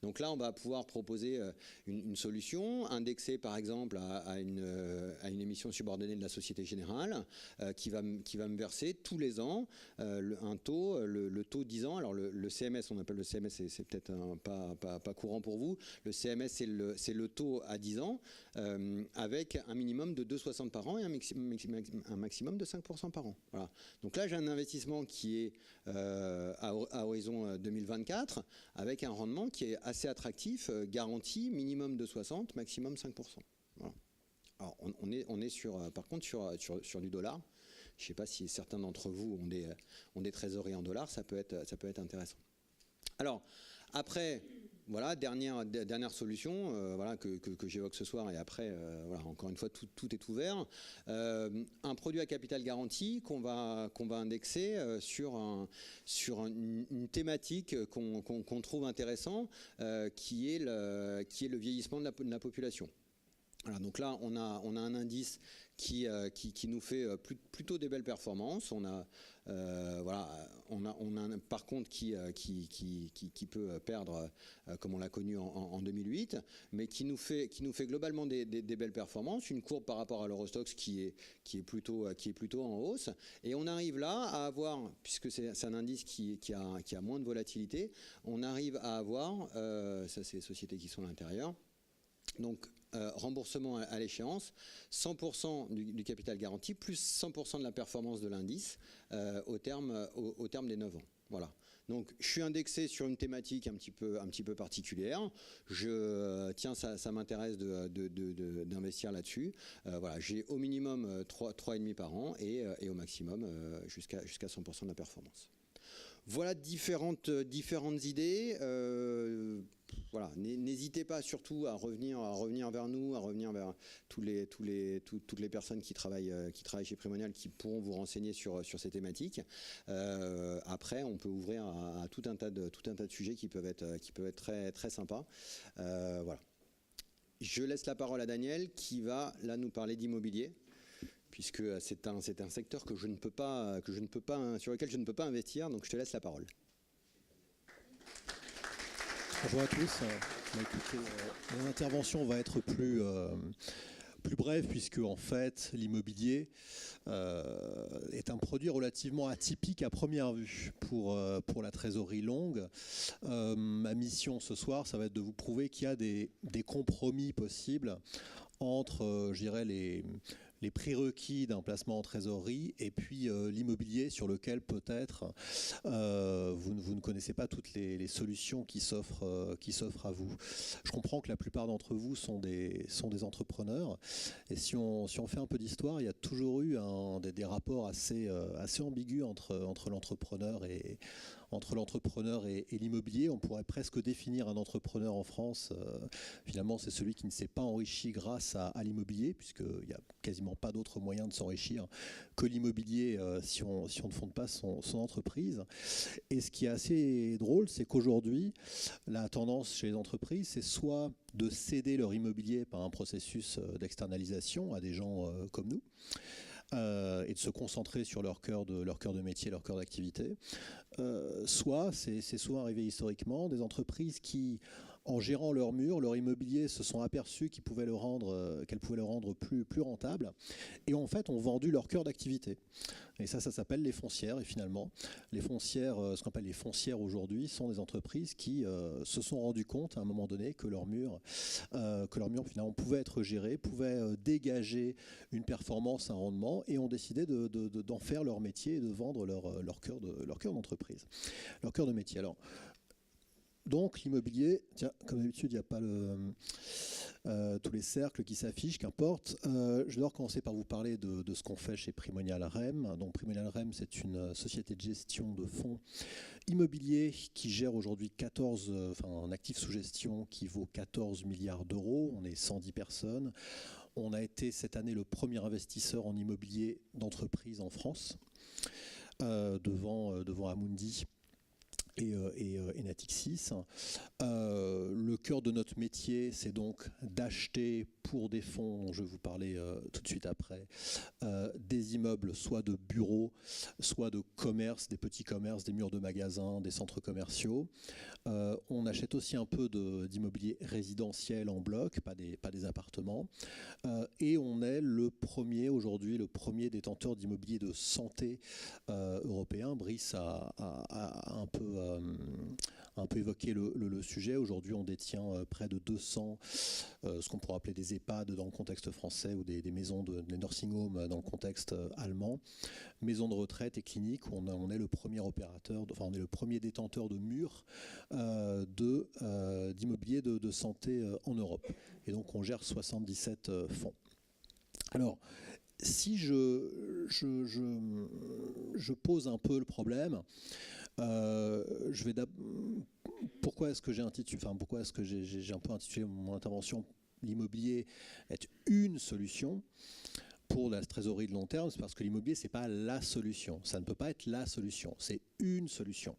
Donc là, on va pouvoir proposer une solution indexée, par exemple, à une émission subordonnée de la Société Générale, qui va me verser tous les ans un taux, le taux 10 ans. Alors le CMS, on appelle le CMS, c'est peut-être pas courant pour vous. Le CMS, c'est le taux à 10 ans, avec un minimum de 2,60 par an et un maximum de 5% par an. Voilà. Donc là, j'ai un investissement qui est à horizon 2024, avec un rendement qui est assez attractif, garanti, minimum de 60, maximum 5%. Voilà. Alors on est par contre sur du dollar. Je ne sais pas si certains d'entre vous ont des trésoreries en dollars, ça peut être intéressant. Alors, après, voilà, dernière solution voilà, que j'évoque ce soir, et après, voilà, encore une fois, tout est ouvert. Un produit à capital garanti qu'on va indexer sur une thématique qu'on trouve intéressant, qui est le vieillissement de la population. Voilà, donc là, on a un indice qui nous fait plutôt des belles performances. On a un par contre qui peut perdre, comme on l'a connu en 2008, mais qui nous fait globalement des belles performances. Une courbe par rapport à l'Eurostoxx qui est plutôt en hausse. Et on arrive là à avoir, puisque c'est un indice qui a moins de volatilité, on arrive à avoir, ça c'est les sociétés qui sont à l'intérieur, donc remboursement à l'échéance, 100% du capital garanti, plus 100% de la performance de l'indice au terme des 9 ans. Voilà. Donc je suis indexé sur une thématique un petit peu particulière. Tiens, ça m'intéresse d'investir là-dessus. Voilà, j'ai au minimum 3,5 par an et au maximum jusqu'à 100% de la performance. Voilà différentes idées. Voilà, n'hésitez pas surtout à revenir vers nous, à revenir vers toutes les personnes qui travaillent chez Primonial, qui pourront vous renseigner sur ces thématiques. Après, on peut ouvrir à tout un tas de sujets qui peuvent être très très sympas. Voilà. Je laisse la parole à Daniel qui va là nous parler d'immobilier, puisque c'est un secteur sur lequel je ne peux pas investir, donc je te laisse la parole. Bonjour à tous. Écoutez, mon intervention va être plus brève, puisque en fait l'immobilier est un produit relativement atypique à première vue pour la trésorerie longue. Ma mission ce soir, ça va être de vous prouver qu'il y a des compromis possibles entre, je dirais, les prérequis d'un placement en trésorerie et puis l'immobilier, sur lequel peut-être vous ne connaissez pas toutes les solutions qui s'offrent à vous. Je comprends que la plupart d'entre vous sont des entrepreneurs, et si on fait un peu d'histoire, il y a toujours eu des rapports assez ambigus entre l'entrepreneur et l'immobilier. On pourrait presque définir un entrepreneur en France, finalement c'est celui qui ne s'est pas enrichi grâce à l'immobilier, puisqu'il n'y a quasiment pas d'autre moyen de s'enrichir que l'immobilier si on ne fonde pas son entreprise. Et ce qui est assez drôle, c'est qu'aujourd'hui, la tendance chez les entreprises, c'est soit de céder leur immobilier par un processus d'externalisation à des gens comme nous, et de se concentrer sur leur cœur de métier, leur cœur d'activité. Soit, c'est souvent arrivé historiquement, des entreprises qui en gérant leur mur, leur immobilier, se sont aperçus qu'elles pouvaient le rendre plus rentable, et en fait ont vendu leur cœur d'activité. Et ça s'appelle les foncières. Et finalement, les foncières, ce qu'on appelle les foncières aujourd'hui, sont des entreprises qui se sont rendues compte à un moment donné que leur mur finalement pouvait être géré, pouvait dégager une performance, un rendement, et ont décidé d'en faire leur métier et de vendre leur cœur d'entreprise, leur cœur de métier. Alors, donc l'immobilier, tiens, comme d'habitude, il n'y a pas tous les cercles qui s'affichent, qu'importe. Je vais d'abord commencer par vous parler de ce qu'on fait chez Primonial REM. Donc Primonial REM, c'est une société de gestion de fonds immobiliers qui gère aujourd'hui un actif sous gestion qui vaut 14 milliards d'euros. On est 110 personnes. On a été cette année le premier investisseur en immobilier d'entreprise en France, devant Amundi et Natixis. Le cœur de notre métier, c'est donc d'acheter pour des fonds, dont je vais vous parler tout de suite après, des immeubles, soit de bureaux, soit de commerce, des petits commerces, des murs de magasins, des centres commerciaux. On achète aussi un peu d'immobilier résidentiel en bloc, pas des appartements. Et on est aujourd'hui le premier détenteur d'immobilier de santé européen. Brice a un peu évoqué le sujet. Aujourd'hui, on détient près de 200, ce qu'on pourrait appeler des EHPAD dans le contexte français, ou des maisons des nursing homes dans le contexte allemand, maisons de retraite et cliniques, où on est le premier on est le premier détenteur de murs d'immobilier de santé en Europe. Et donc, on gère 77 fonds. Alors, si je pose un peu le problème, pourquoi est-ce que j'ai un peu intitulé mon intervention l'immobilier est une solution pour la trésorerie de long terme? C'est parce que l'immobilier, c'est pas la solution. Ça ne peut pas être la solution. C'est une solution.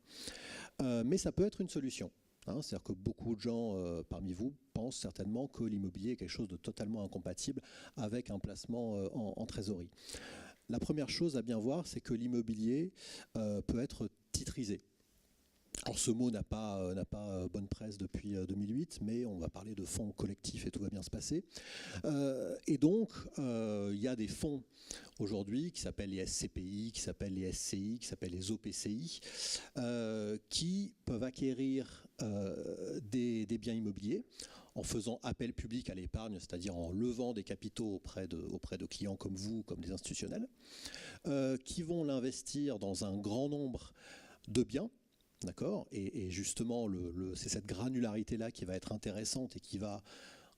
Mais ça peut être une solution. C'est-à-dire que beaucoup de gens parmi vous pensent certainement que l'immobilier est quelque chose de totalement incompatible avec un placement en trésorerie. La première chose à bien voir, c'est que l'immobilier peut être titrisé. Alors ce mot n'a pas bonne presse depuis 2008, mais on va parler de fonds collectifs et tout va bien se passer. Et donc, il y a des fonds aujourd'hui qui s'appellent les SCPI, qui s'appellent les SCI, qui s'appellent les OPCI, qui peuvent acquérir des biens immobiliers en faisant appel public à l'épargne, c'est-à-dire en levant des capitaux auprès de clients comme vous, comme des institutionnels, qui vont l'investir dans un grand nombre de biens. D'accord ? Et justement, c'est cette granularité-là qui va être intéressante et qui va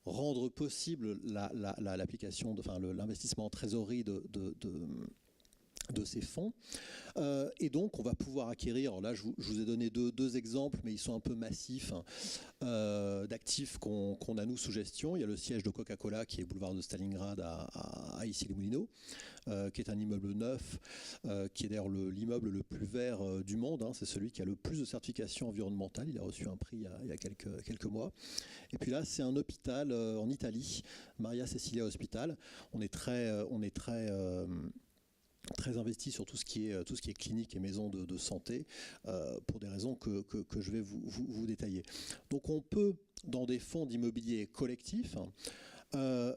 rendre possible l'application, l'investissement en trésorerie de ces fonds. Et donc, on va pouvoir acquérir, alors là, je vous ai donné deux exemples, mais ils sont un peu massifs, d'actifs qu'on a, nous, sous gestion. Il y a le siège de Coca-Cola, qui est boulevard de Stalingrad à Issy-les-Moulineaux, qui est un immeuble neuf, qui est d'ailleurs l'immeuble le plus vert du monde. C'est celui qui a le plus de certifications environnementales. Il a reçu un prix il y a quelques mois. Et puis là, c'est un hôpital en Italie, Maria Cecilia Hospital. On est très investi sur tout ce qui est clinique et maison de santé, pour des raisons que je vais vous détailler. Donc on peut, dans des fonds d'immobilier collectifs,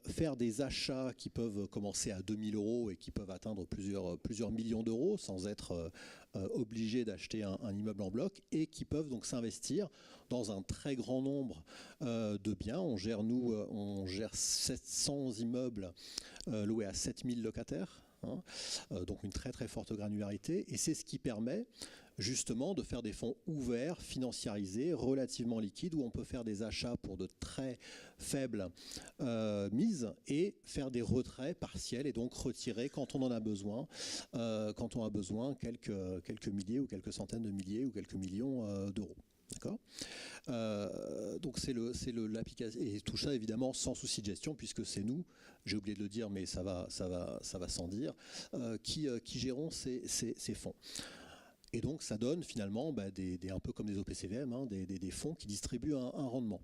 faire des achats qui peuvent commencer à 2 000 € et qui peuvent atteindre plusieurs millions d'euros sans être obligés d'acheter un immeuble en bloc, et qui peuvent donc s'investir dans un très grand nombre de biens. On gère 700 immeubles loués à 7000 locataires. Donc une très très forte granularité, et c'est ce qui permet justement de faire des fonds ouverts, financiarisés, relativement liquides, où on peut faire des achats pour de très faibles mises et faire des retraits partiels, et donc retirer quand on en a besoin, quelques milliers ou quelques centaines de milliers ou quelques millions d'euros. D'accord ? Donc c'est l'application, et tout ça évidemment sans souci de gestion, puisque c'est nous, j'ai oublié de le dire, mais ça va sans dire, qui gérons ces fonds. Et donc ça donne finalement un peu comme des OPCVM, des fonds qui distribuent un rendement.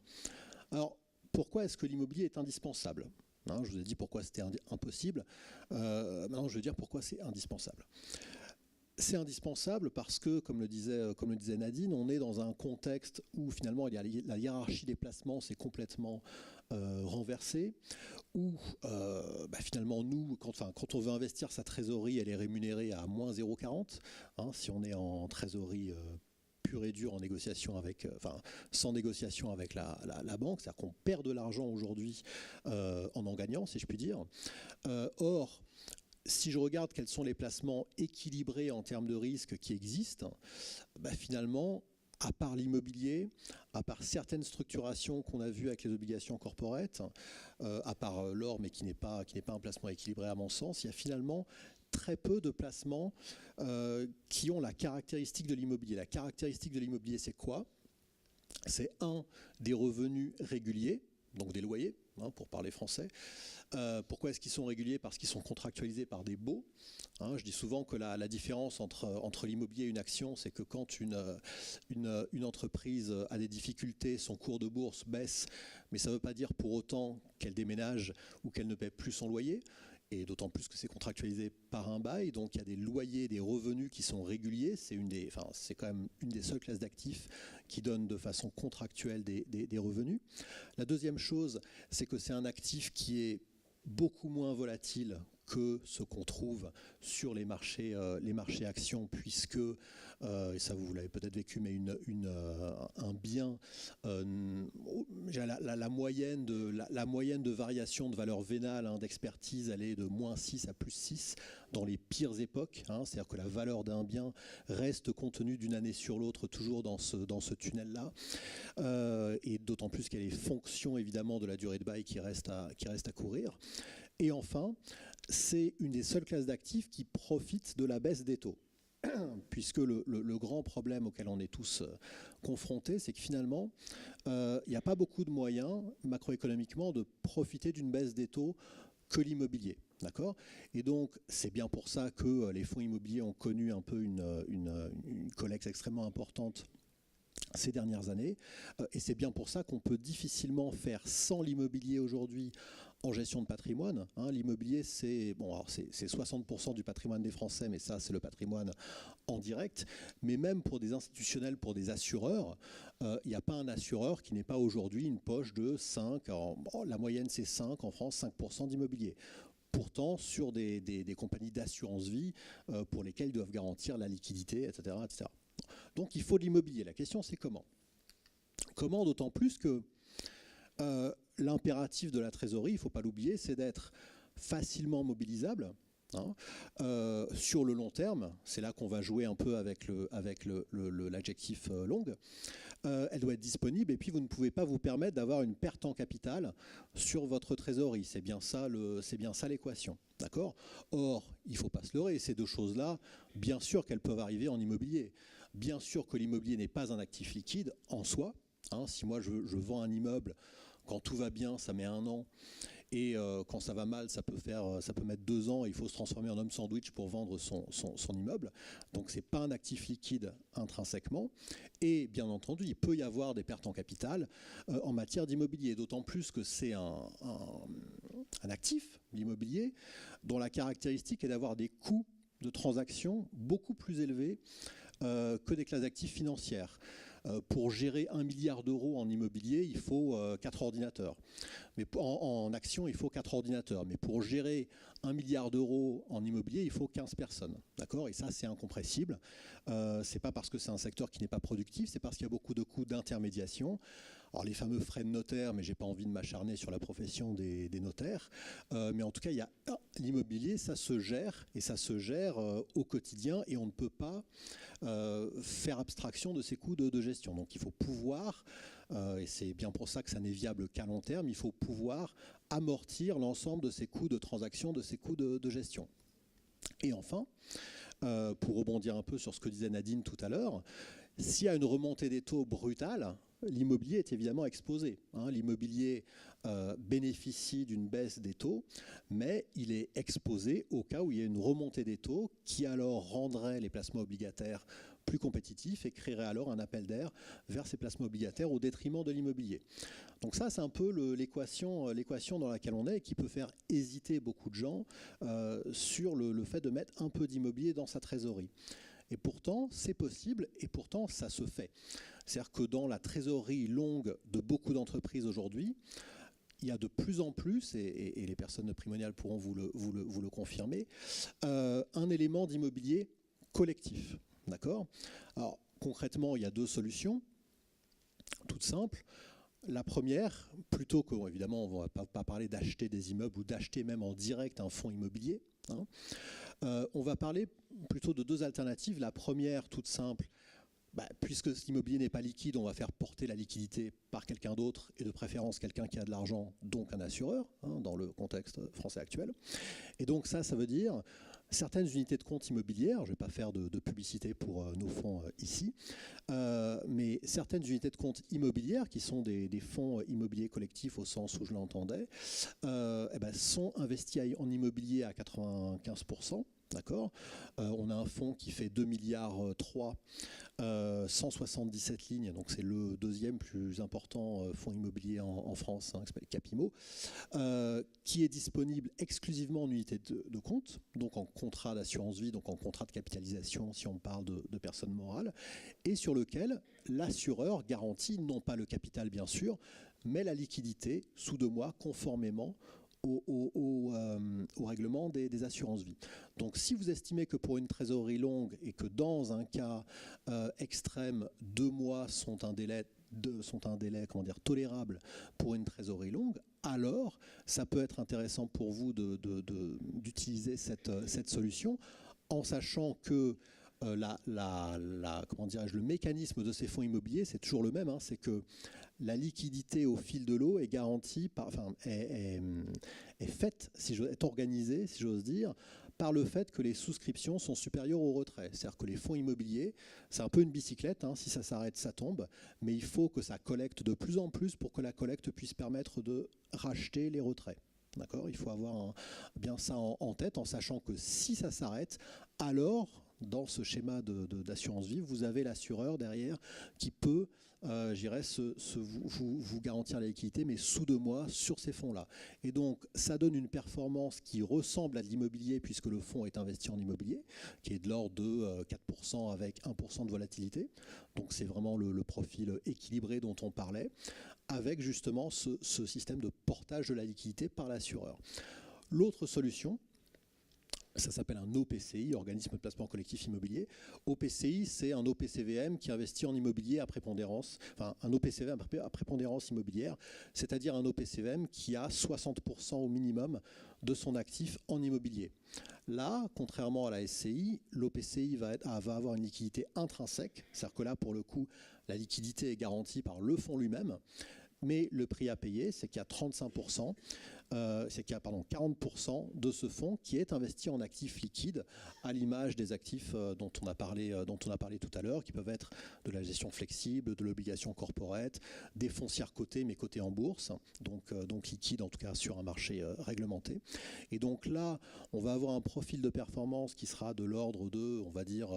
Alors pourquoi est-ce que l'immobilier est indispensable ? Je vous ai dit pourquoi c'était impossible. Maintenant je vais dire pourquoi c'est indispensable. c'est indispensable parce que, comme le disait Nadine, on est dans un contexte où finalement la hiérarchie des placements s'est complètement renversée, où finalement nous, quand on veut investir sa trésorerie, elle est rémunérée à moins 0,40, hein, si on est en trésorerie pure et dure en négociation sans négociation avec la banque, c'est-à-dire qu'on perd de l'argent aujourd'hui en gagnant, si je puis dire. Or, si je regarde quels sont les placements équilibrés en termes de risque qui existent, finalement, à part l'immobilier, à part certaines structurations qu'on a vues avec les obligations corporate, à part l'or, mais qui n'est pas un placement équilibré à mon sens, il y a finalement très peu de placements qui ont la caractéristique de l'immobilier. La caractéristique de l'immobilier, c'est quoi? C'est des revenus réguliers, donc des loyers, hein, pour parler français. Pourquoi est-ce qu'ils sont réguliers? Parce qu'ils sont contractualisés par des baux. Hein, je dis souvent que la différence entre l'immobilier et une action, c'est que quand une entreprise a des difficultés, son cours de bourse baisse, mais ça ne veut pas dire pour autant qu'elle déménage ou qu'elle ne paie plus son loyer. Et d'autant plus que c'est contractualisé par un bail, donc il y a des loyers, des revenus qui sont réguliers. C'est quand même une des seules classes d'actifs qui donne de façon contractuelle des revenus. La deuxième chose, c'est que c'est un actif qui est beaucoup moins volatile que ce qu'on trouve sur les marchés actions, puisque, et ça vous l'avez peut-être vécu, mais un bien, la moyenne de variation de valeur vénale, hein, d'expertise, elle est de -6 à +6 dans les pires époques, hein, c'est-à-dire que la valeur d'un bien reste contenue d'une année sur l'autre, toujours dans ce tunnel-là, et d'autant plus qu'elle est fonction évidemment de la durée de bail qui reste à courir. Et enfin, c'est une des seules classes d'actifs qui profitent de la baisse des taux. Puisque le grand problème auquel on est tous confrontés, c'est que finalement, il n'y a pas beaucoup de moyens macroéconomiquement de profiter d'une baisse des taux que l'immobilier. D'accord ? Et donc, c'est bien pour ça que les fonds immobiliers ont connu un peu une collecte extrêmement importante ces dernières années. Et c'est bien pour ça qu'on peut difficilement faire sans l'immobilier aujourd'hui en gestion de patrimoine. Hein, l'immobilier, c'est 60% du patrimoine des Français, mais ça, c'est le patrimoine en direct. Mais même pour des institutionnels, pour des assureurs, il n'y a pas un assureur qui n'ait pas aujourd'hui une poche de 5. Alors, la moyenne, c'est 5 en France, 5% d'immobilier. Pourtant, sur des compagnies d'assurance vie pour lesquelles ils doivent garantir la liquidité, etc., etc. Donc, il faut de l'immobilier. La question, c'est comment ? Comment, d'autant plus que l'impératif de la trésorerie, il ne faut pas l'oublier, c'est d'être facilement mobilisable. Hein, sur le long terme, c'est là qu'on va jouer un peu avec l'adjectif longue. Elle doit être disponible et puis vous ne pouvez pas vous permettre d'avoir une perte en capital sur votre trésorerie. C'est bien ça l'équation. D'accord ? Or, il ne faut pas se leurrer, ces deux choses-là, bien sûr qu'elles peuvent arriver en immobilier. Bien sûr que l'immobilier n'est pas un actif liquide en soi. Hein, si moi je vends un immeuble, quand tout va bien, ça met 1 an. Et quand ça va mal, ça peut mettre 2 ans. Et il faut se transformer en homme sandwich pour vendre son immeuble. Donc ce n'est pas un actif liquide intrinsèquement. Et bien entendu, il peut y avoir des pertes en capital en matière d'immobilier. D'autant plus que c'est un actif, l'immobilier, dont la caractéristique est d'avoir des coûts de transaction beaucoup plus élevés que des classes d'actifs financières. Pour gérer 1 milliard d'euros en immobilier, il faut 4 ordinateurs. Mais en action, il faut 4 ordinateurs. Mais pour gérer 1 milliard d'euros en immobilier, il faut 15 personnes. D'accord ? Et ça, c'est incompressible. C'est pas parce que c'est un secteur qui n'est pas productif, c'est parce qu'il y a beaucoup de coûts d'intermédiation. Alors les fameux frais de notaire, mais j'ai pas envie de m'acharner sur la profession des notaires. Mais en tout cas, l'immobilier, ça se gère et ça se gère au quotidien et on ne peut pas faire abstraction de ces coûts de gestion. Donc il faut pouvoir, et c'est bien pour ça que ça n'est viable qu'à long terme, il faut pouvoir amortir l'ensemble de ces coûts de transaction, de ces coûts de gestion. Et enfin, pour rebondir un peu sur ce que disait Nadine tout à l'heure, s'il y a une remontée des taux brutale, l'immobilier est évidemment exposé. Hein. L'immobilier bénéficie d'une baisse des taux, mais il est exposé au cas où il y a une remontée des taux qui alors rendrait les placements obligataires plus compétitif et créerait alors un appel d'air vers ces placements obligataires au détriment de l'immobilier. Donc ça, c'est un peu l'équation dans laquelle on est et qui peut faire hésiter beaucoup de gens sur le fait de mettre un peu d'immobilier dans sa trésorerie. Et pourtant, c'est possible et pourtant, ça se fait. C'est-à-dire que dans la trésorerie longue de beaucoup d'entreprises aujourd'hui, il y a de plus en plus, et les personnes de Primonial pourront vous le confirmer, un élément d'immobilier collectif. D'accord ? Alors, concrètement, il y a deux solutions, toutes simples. La première, plutôt que, bon, évidemment, on ne va pas parler d'acheter des immeubles ou d'acheter même en direct un fonds immobilier, hein, on va parler plutôt de deux alternatives. La première, toute simple, puisque l'immobilier n'est pas liquide, on va faire porter la liquidité par quelqu'un d'autre, et de préférence quelqu'un qui a de l'argent, donc un assureur, hein, dans le contexte français actuel. Et donc ça veut dire certaines unités de compte immobilières, je ne vais pas faire de publicité pour nos fonds ici, mais certaines unités de compte immobilières, qui sont des fonds immobiliers collectifs au sens où je l'entendais, sont investis en immobilier à 95%. D'accord. On a un fonds qui fait 2,3 milliards, 177 lignes, donc c'est le deuxième plus important fonds immobilier en France, hein, qui s'appelle Capimo, qui est disponible exclusivement en unité de compte, donc en contrat d'assurance vie, donc en contrat de capitalisation si on parle de personnes morales, et sur lequel l'assureur garantit non pas le capital bien sûr, mais la liquidité sous 2 mois conformément au règlement des assurances vie. Donc si vous estimez que pour une trésorerie longue et que dans un cas extrême, 2 mois sont un délai tolérable pour une trésorerie longue, alors ça peut être intéressant pour vous d'utiliser cette solution en sachant que le mécanisme de ces fonds immobiliers, c'est toujours le même, hein, c'est que la liquidité au fil de l'eau est garantie, est faite, est organisée, si j'ose dire, par le fait que les souscriptions sont supérieures au retrait. C'est-à-dire que les fonds immobiliers, c'est un peu une bicyclette, hein, si ça s'arrête, ça tombe, mais il faut que ça collecte de plus en plus pour que la collecte puisse permettre de racheter les retraits. D'accord ? Il faut avoir bien ça en tête, en sachant que si ça s'arrête, alors, dans ce schéma d'assurance vie, vous avez l'assureur derrière qui peut vous garantir la liquidité, mais sous 2 mois sur ces fonds-là. Et donc, ça donne une performance qui ressemble à de l'immobilier, puisque le fonds est investi en immobilier, qui est de l'ordre de 4% avec 1% de volatilité. Donc, c'est vraiment le profil équilibré dont on parlait, avec justement ce système de portage de la liquidité par l'assureur. L'autre solution, ça s'appelle un OPCI, organisme de placement collectif immobilier. OPCI, c'est un OPCVM qui investit en immobilier à prépondérance, enfin un OPCVM à prépondérance immobilière, c'est-à-dire un OPCVM qui a 60% au minimum de son actif en immobilier. Là, contrairement à la SCI, l'OPCI va avoir une liquidité intrinsèque, c'est-à-dire que là, pour le coup, la liquidité est garantie par le fonds lui-même, mais le prix à payer, c'est qu'il y a 35%. C'est qu'il y a 40% de ce fonds qui est investi en actifs liquides, à l'image des actifs dont on a parlé tout à l'heure, qui peuvent être de la gestion flexible, de l'obligation corporate, des foncières cotées mais cotées en bourse, donc liquides en tout cas sur un marché réglementé. Et donc là, on va avoir un profil de performance qui sera de l'ordre de, on va dire,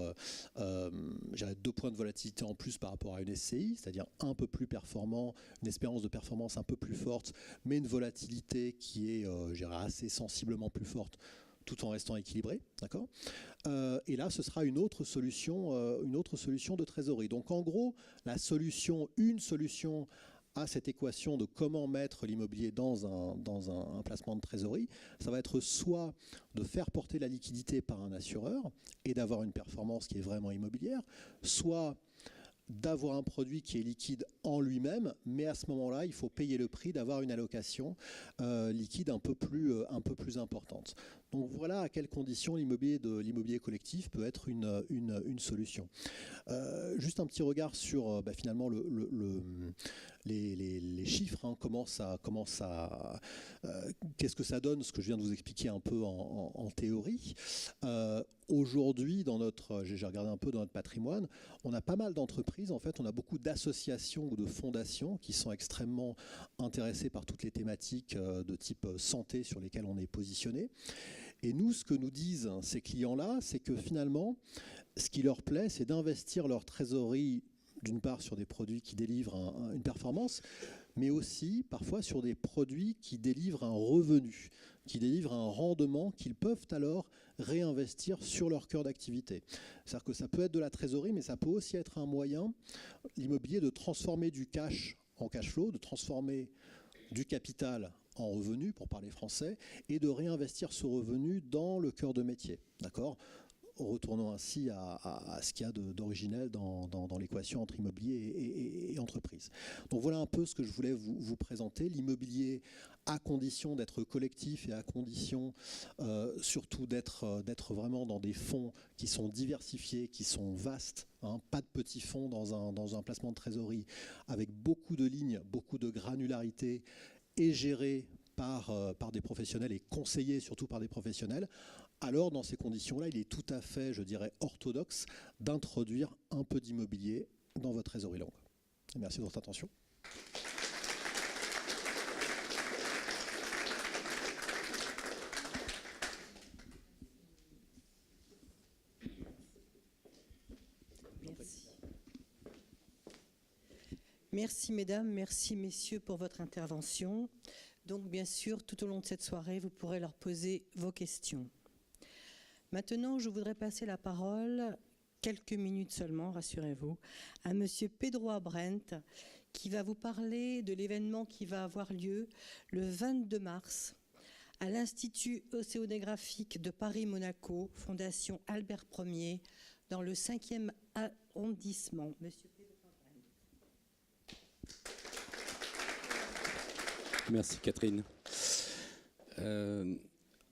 2 points de volatilité en plus par rapport à une SCI, c'est-à-dire un peu plus performant, une espérance de performance un peu plus forte, mais une volatilité qui est, assez sensiblement plus forte, tout en restant équilibré, d'accord ? Et là, ce sera une autre solution de trésorerie. Donc, en gros, une solution à cette équation de comment mettre l'immobilier dans un placement de trésorerie, ça va être soit de faire porter la liquidité par un assureur et d'avoir une performance qui est vraiment immobilière, soit d'avoir un produit qui est liquide en lui-même, mais à ce moment-là, il faut payer le prix d'avoir une allocation liquide un peu plus importante. Donc voilà à quelles conditions l'immobilier collectif peut être une solution. Juste un petit regard sur finalement les chiffres, hein, qu'est-ce que ça donne, ce que je viens de vous expliquer un peu en théorie. Aujourd'hui, j'ai regardé un peu dans notre patrimoine, on a pas mal d'entreprises, en fait, on a beaucoup d'associations ou de fondations qui sont extrêmement intéressées par toutes les thématiques de type santé sur lesquelles on est positionné. Et nous, ce que nous disent ces clients-là, c'est que finalement, ce qui leur plaît, c'est d'investir leur trésorerie, d'une part sur des produits qui délivrent une performance, mais aussi parfois sur des produits qui délivrent un revenu, qui délivrent un rendement qu'ils peuvent alors réinvestir sur leur cœur d'activité. C'est-à-dire que ça peut être de la trésorerie, mais ça peut aussi être un moyen, l'immobilier, de transformer du cash en cash flow, de transformer du capital en revenu, pour parler français, et de réinvestir ce revenu dans le cœur de métier. D'accord ? Retournons ainsi à ce qu'il y a d'originel dans l'équation entre immobilier et entreprise. Donc voilà un peu ce que je voulais vous présenter. L'immobilier, à condition d'être collectif et à condition surtout d'être vraiment dans des fonds qui sont diversifiés, qui sont vastes, hein, pas de petits fonds dans un placement de trésorerie, avec beaucoup de lignes, beaucoup de granularité, et géré par des professionnels et conseillé surtout par des professionnels. Alors, dans ces conditions-là, il est tout à fait, je dirais, orthodoxe d'introduire un peu d'immobilier dans votre trésorerie longue. Merci de votre attention. Merci mesdames, merci messieurs pour votre intervention. Donc bien sûr, tout au long de cette soirée, vous pourrez leur poser vos questions. Maintenant, je voudrais passer la parole, quelques minutes seulement, rassurez-vous, à monsieur Pedro Abrent, qui va vous parler de l'événement qui va avoir lieu le 22 mars à l'Institut océanographique de Paris-Monaco, Fondation Albert Ier, dans le 5e arrondissement. Monsieur Pedro Abrent. Merci Catherine.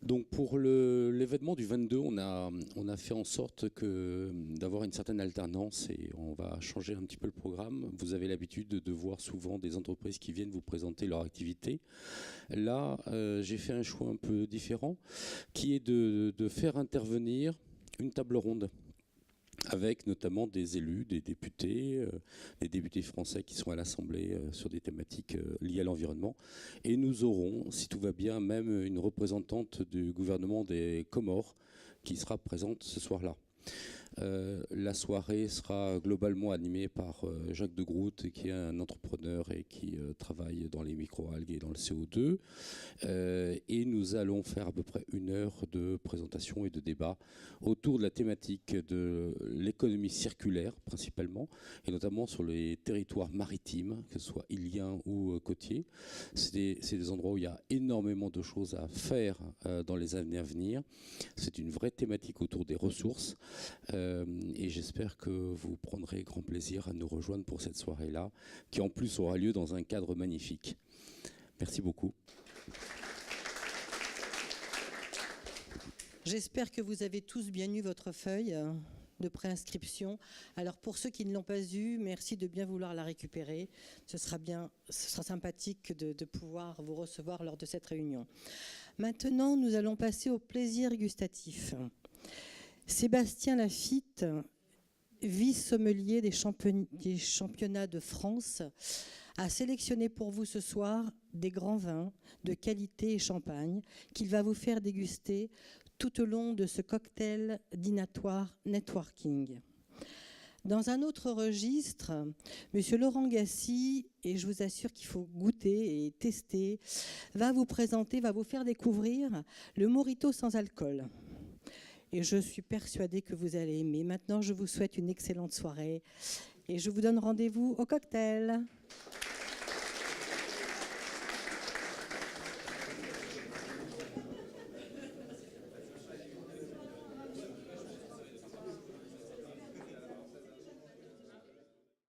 Donc pour l'événement du 22, on a fait en sorte d'avoir une certaine alternance et on va changer un petit peu le programme. Vous avez l'habitude de voir souvent des entreprises qui viennent vous présenter leur activité. Là, j'ai fait un choix un peu différent qui est de faire intervenir une table ronde avec notamment des élus, des députés français qui sont à l'Assemblée sur des thématiques liées à l'environnement. Et nous aurons, si tout va bien, même une représentante du gouvernement des Comores qui sera présente ce soir-là. La soirée sera globalement animée par Jacques de Groot, qui est un entrepreneur et qui travaille dans les microalgues et dans le CO2. Et nous allons faire à peu près 1 heure de présentation et de débat autour de la thématique de l'économie circulaire principalement, et notamment sur les territoires maritimes, que ce soit îliens ou côtiers. C'est des endroits où il y a énormément de choses à faire dans les années à venir. C'est une vraie thématique autour des ressources. Et j'espère que vous prendrez grand plaisir à nous rejoindre pour cette soirée-là, qui en plus aura lieu dans un cadre magnifique. Merci beaucoup. J'espère que vous avez tous bien eu votre feuille de préinscription. Alors pour ceux qui ne l'ont pas eu, merci de bien vouloir la récupérer. Ce sera sympathique de pouvoir vous recevoir lors de cette réunion. Maintenant, nous allons passer au plaisir gustatif. Sébastien Lafitte, vice-sommelier des championnats de France, a sélectionné pour vous ce soir des grands vins de qualité et champagne qu'il va vous faire déguster tout au long de ce cocktail dînatoire networking. Dans un autre registre, M. Laurent Gassi, et je vous assure qu'il faut goûter et tester, va vous faire découvrir le mojito sans alcool. Et je suis persuadée que vous allez aimer. Maintenant, je vous souhaite une excellente soirée et je vous donne rendez-vous au cocktail.